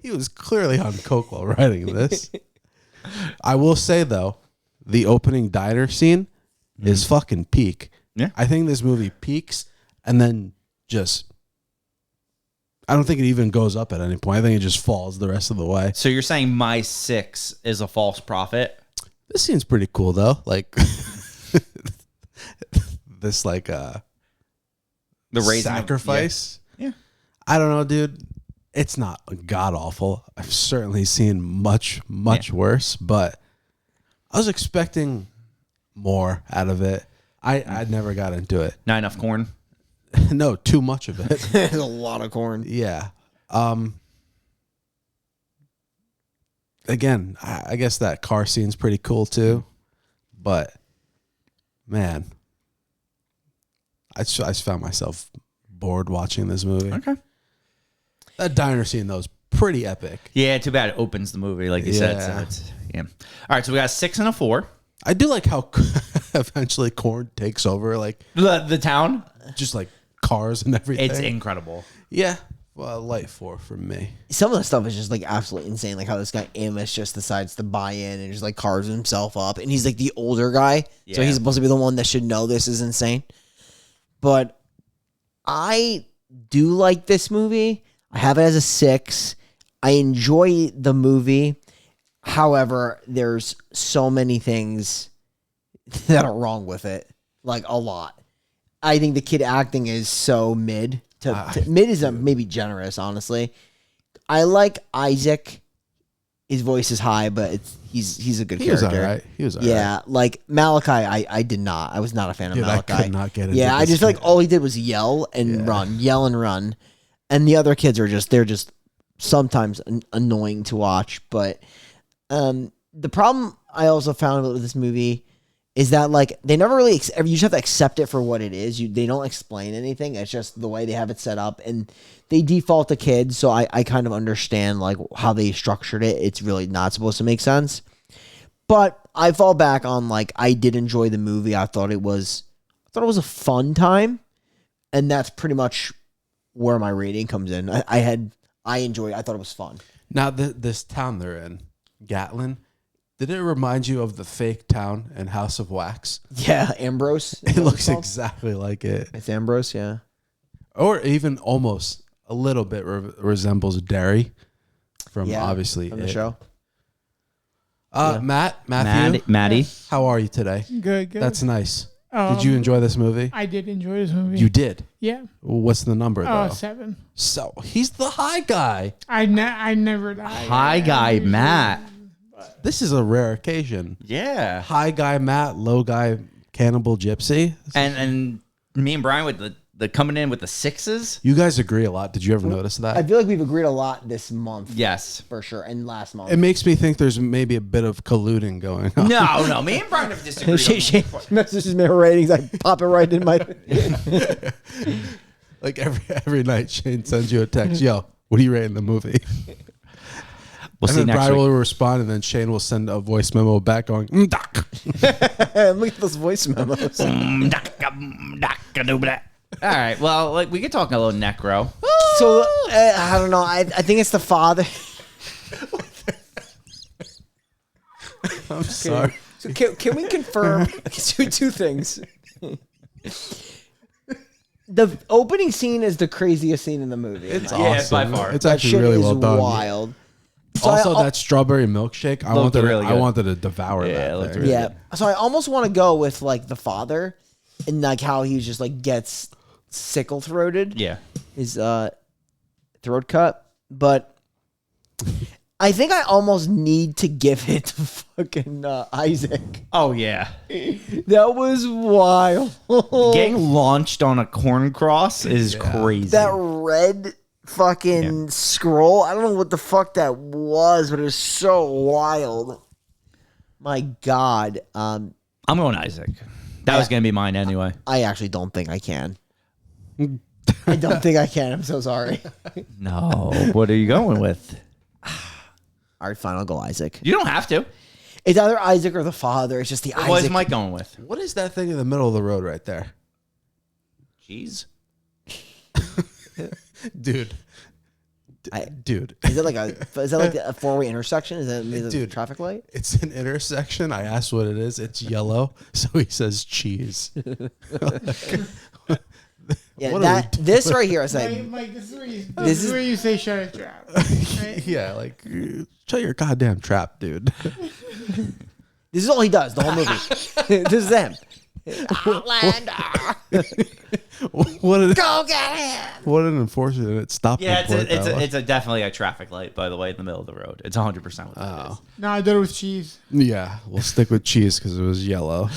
he was clearly on coke while writing this. I will say, though, the opening diner scene is fucking peak. Yeah. I think this movie peaks and then just... I don't think it even goes up at any point. I think it just falls the rest of the way. So you're saying my 6 is a false prophet? This scene's pretty cool, though. Like, this, like, The raising sacrifice. Yeah. I don't know, dude. It's not god-awful. I've certainly seen much worse, but I was expecting more out of it. I never got into it. Not enough corn. No, too much of it. There's a lot of corn. Yeah. Again, I guess that car scene's pretty cool too, but man, I just found myself bored watching this movie. Okay. That diner scene though is pretty epic. Yeah, too bad it opens the movie, like you said. So it's, yeah. All right, so we got a 6 and a 4. I do like how eventually corn takes over, like The town? just like cars and everything. It's incredible. Yeah. Well, light 4 from me. Some of the stuff is just like absolutely insane. Like how this guy Amos just decides to buy in and just like carves himself up. And he's like the older guy. So Yeah. he's supposed to be the one that should know this is insane. But I do like this movie. I have it as a 6. I enjoy the movie. However, there's so many things that are wrong with it. Like a lot. I think the kid acting is so mid. Mid is maybe generous, honestly. I like Isaac. His voice is high, but he's a good character. Was all right. He was all yeah, right. like Malachi, I did not. I was not a fan of Malachi. I could not get into I this just feel like kid. all he did was yell and run. And the other kids are they're just sometimes annoying to watch. But the problem I also found with this movie is that like they never really you just have to accept it for what it is. They don't explain anything. It's just the way they have it set up, and they default to kids. So I kind of understand like how they structured it. It's really not supposed to make sense. But I fall back on like I did enjoy the movie. I thought it was a fun time, and that's pretty much where my rating comes in. I enjoyed it. I thought it was fun. Now this town they're in, Gatlin. Did it remind you of the fake town in House of Wax? Yeah, Ambrose. It looks exactly like it. It's Ambrose, yeah. Or even almost a little bit resembles Derry from obviously from the show. Matthew, Maddie. how are you today? Good. That's nice. Did you enjoy this movie? I did enjoy this movie. You did? Yeah. What's the number, though? 7. So, he's the high guy. I never died. Hi, guy Matt. This is a rare occasion. Yeah. High guy Matt, low guy Cannibal Gypsy. And me and Brian with the coming in with the 6s. You guys agree a lot. Did you ever notice I that? feel like we've agreed a lot this month. Yes. For sure. And last month. It makes me think there's maybe a bit of colluding going on. No. Me and Brian have disagreed. she messages me her ratings. I pop it right in my... Like every night, Shane sends you a text. Yo, what are you rating the movie? We'll and see then next Brian week. will respond, and then Shane will send a voice memo back going, "Doc." Look at those voice memos. All right. Well, like we could talk a little necro. So, I don't know. I think it's the father. I'm sorry. So can we confirm two things? The opening scene is the craziest scene in the movie. It's Yeah, it's by awesome. far. It's that actually shit really is well done. wild. So Also, I- that strawberry milkshake, I Looked really I good. wanted to devour Yeah, that. it looked thing. really Yeah. So I almost want to go with like the father and like how he just like gets sickle throated. Yeah. His throat cut. But I think I almost need to give it to fucking Isaac. Oh yeah. That was wild. Getting launched on a corn cross is crazy. That red fucking scroll. I don't know what the fuck that was, but it was so wild. My God. I'm going Isaac. That was going to be mine anyway. I actually don't think I can. I don't think I can. I'm so sorry. No. What are you going with? All right, fine. I'll go Isaac. You don't have to. It's either Isaac or the father. It's just the Isaac. What is Mike going with? What is that thing in the middle of the road right there? Cheese? Dude. Dude. Is it like a four-way intersection? Is it a traffic light? It's an intersection. I asked what it is. It's yellow. So he says cheese. Yeah, What this right here. I said, Mike, this is where you say shut it trap. Right? Yeah, like, shut your goddamn trap, dude. this is all he does the whole movie. This is him. Outlander. Go get him. What an unfortunate stop. Yeah, it's definitely a traffic light, by the way, in the middle of the road. It's 100% what it is. No, I did it with cheese. Yeah, we'll stick with cheese because it was yellow.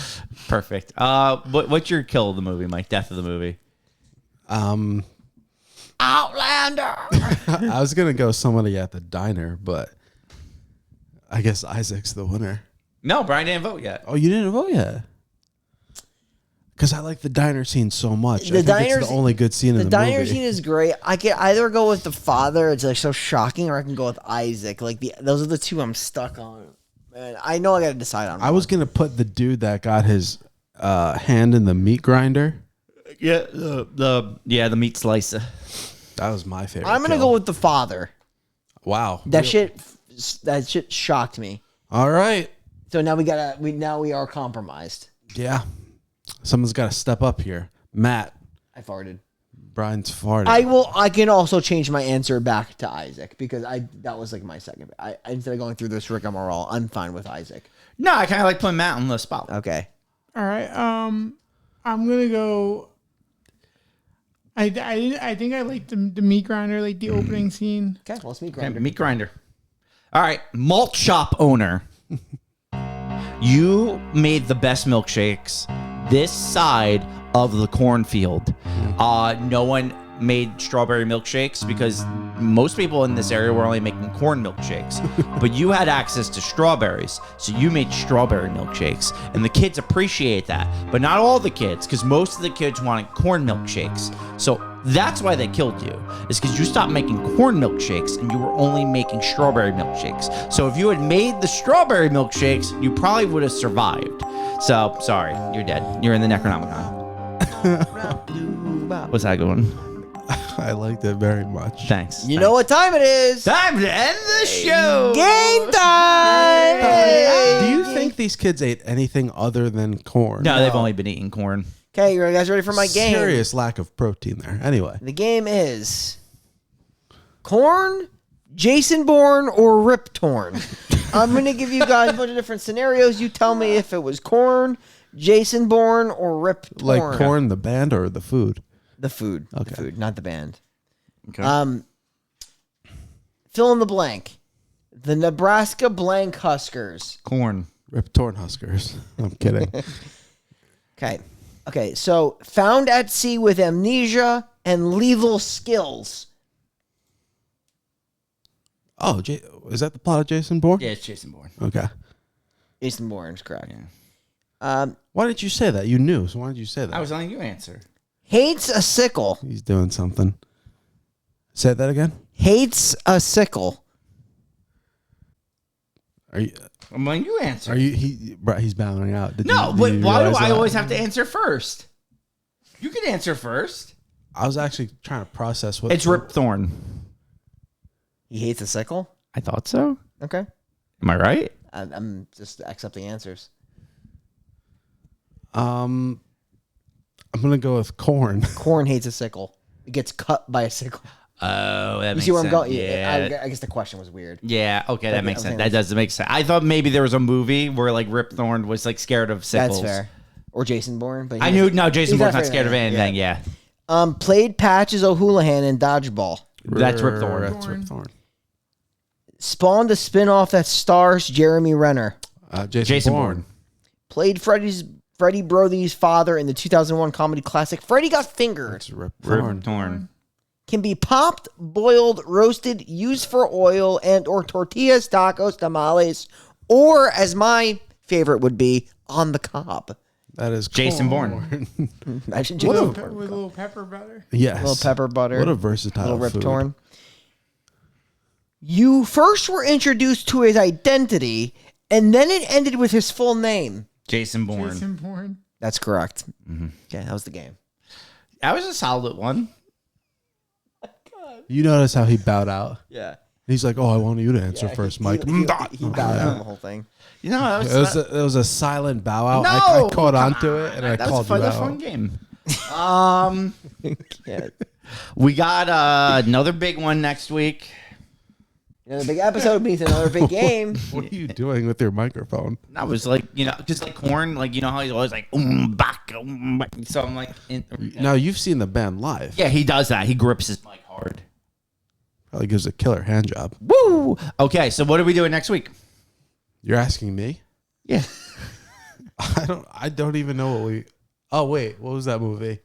Perfect. What's your kill of the movie, Mike? Death of the movie? Outlander. I was gonna go somebody at the diner, but I guess Isaac's the winner. No, Brian didn't vote yet. Oh, you didn't vote yet? Because I like the diner scene so much. The I think it's the only good scene in the movie. The diner scene is great. I can either go with the father. It's like so shocking, or I can go with Isaac. Like those are the two I'm stuck on. Man, I know I got to decide on. I was gonna put the dude that got his hand in the meat grinder. Yeah, the meat slicer. That was my favorite. I'm gonna go with the father. Wow, That shit shocked me. All right. So now we are compromised. Yeah, someone's got to step up here. Matt, I farted. Brian's farted. I can also change my answer back to Isaac because that was like my second. Instead of going through this rigmarole, I'm fine with Isaac. No, I kind of like putting Matt on the spot. Okay. All right. I'm gonna go. I think I like the meat grinder, like the opening scene. Okay. Well, let's meet Okay, grinder. meat grinder. All right, malt shop owner. You made the best milkshakes this side of the cornfield. No one made strawberry milkshakes because most people in this area were only making corn milkshakes. But you had access to strawberries, so you made strawberry milkshakes. And the kids appreciate that. But not all the kids, because most of the kids wanted corn milkshakes. So that's why they killed you, is because you stopped making corn milkshakes and you were only making strawberry milkshakes. So if you had made the strawberry milkshakes, you probably would have survived. So, sorry, you're dead. You're in the Necronomicon. What's that going? I liked it very much. Thanks. You know what time it is? Time to end the show. Game time! Do you think these kids ate anything other than corn? No, they've only been eating corn. Okay, you guys ready for my game? Serious lack of protein there. Anyway. The game is corn, Jason Bourne, or Rip Torn. I'm going to give you guys a bunch of different scenarios. You tell me if it was corn, Jason Bourne, or Rip Torn. Like corn, the band, or the food? The food. Okay. The food, not the band. Okay. Fill in the blank. The Nebraska blank Huskers. Corn. Rip Torn Huskers. I'm kidding. Okay. Okay, so found at sea with amnesia and lethal skills. Oh, is that the plot of Jason Bourne? Yeah, it's Jason Bourne. Okay. Jason Bourne's correct. Yeah. Why did you say that? You knew, so why did you say that? I was letting you answer. Hates a sickle. He's doing something. Say that again. Hates a sickle. Are you? I'm letting you answer. Are you? He's bowing out. Did No, you but why do realize I that? always have to answer first? You can answer first. I was actually trying to process what. It's Rip Thorn. He hates a sickle? I thought so. Okay. Am I right? I'm just accepting answers. I'm gonna go with corn. Corn hates a sickle. It gets cut by a sickle. Oh, that You makes see where I'm sense. going? Yeah. I guess the question was weird. Yeah, okay, that makes okay, sense. That does make sense. I thought maybe there was a movie where like Rip Thorn was like scared of sickles. That's fair. Or Jason Bourne. But I knew Jason he's Bourne's not afraid scared of anything. Yeah. Played Patches O'Houlihan in Dodgeball. That's Rip Thorn. That's Rip Thorn. Spawned a spinoff that stars Jeremy Renner. Jason Bourne. Played Freddie Brody's father in the 2001 comedy classic Freddie Got Fingered. That's Rip Thorn. Rip Thorn. Can be popped, boiled, roasted, used for oil, and or tortillas, tacos, tamales, or as my favorite would be On the Cob. That is Jason corn. Bourne. Imagine With Jason a Bourne. little pepper butter. Yes. A little pepper butter. What a versatile little Rip food. Torn. You first were introduced to his identity, and then it ended with his full name. Jason Bourne. Jason Bourne. That's correct. Okay, that was the game. That was a solid one. You notice how he bowed out? Yeah. He's like, "Oh, I want you to answer first, Mike." He bowed out on the whole thing. You know, that was, It was a silent bow out. No, I caught onto it and I that was called a fun, you that was a out. fun game. Yeah. We got another big one next week. Another big episode means another big game. What are you doing with your microphone? I was like, just like Korn, like, you know how he's always like, back. So I'm like, Now you've seen the band live. yeah, he does that. He grips his mic hard. Probably gives a killer hand job. Woo! Okay, so what are we doing next week? You're asking me? Yeah. I don't even know what we. Oh wait, what was that movie?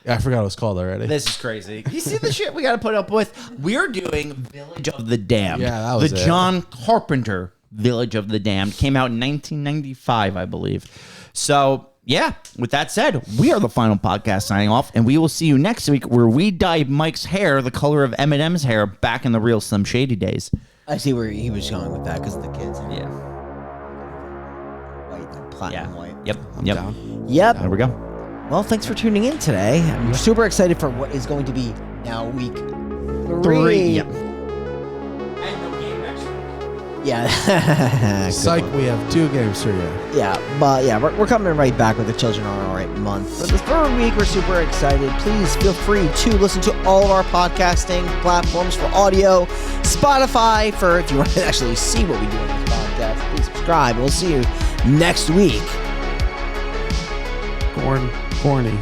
Yeah, I forgot what it was called already. This is crazy. You see the shit we got to put up with? We're doing Village of the Damned. Yeah, that was the it. John Carpenter Village of the Damned. Came out in 1995, I believe. So, yeah, with that said, we are the Final Podcast signing off, and we will see you next week where we dye Mike's hair the color of Eminem's hair back in the real Slim Shady days. I see where he was going with that because of the kids. Yeah. White, platinum white. Yep. I'm Yep. down. Yep. There we go. Well, thanks for tuning in today. I'm super excited for what is going to be now week 3. Yep. And no game next week. Yeah. Good Psych, one. we have 2 games for you. Yeah, but yeah, we're coming right back with the Children Are Alright month. For the 3rd week, we're super excited. Please feel free to listen to all of our podcasting platforms for audio, Spotify for if you want to actually see what we do on this podcast. Please subscribe. We'll see you next week. Corny.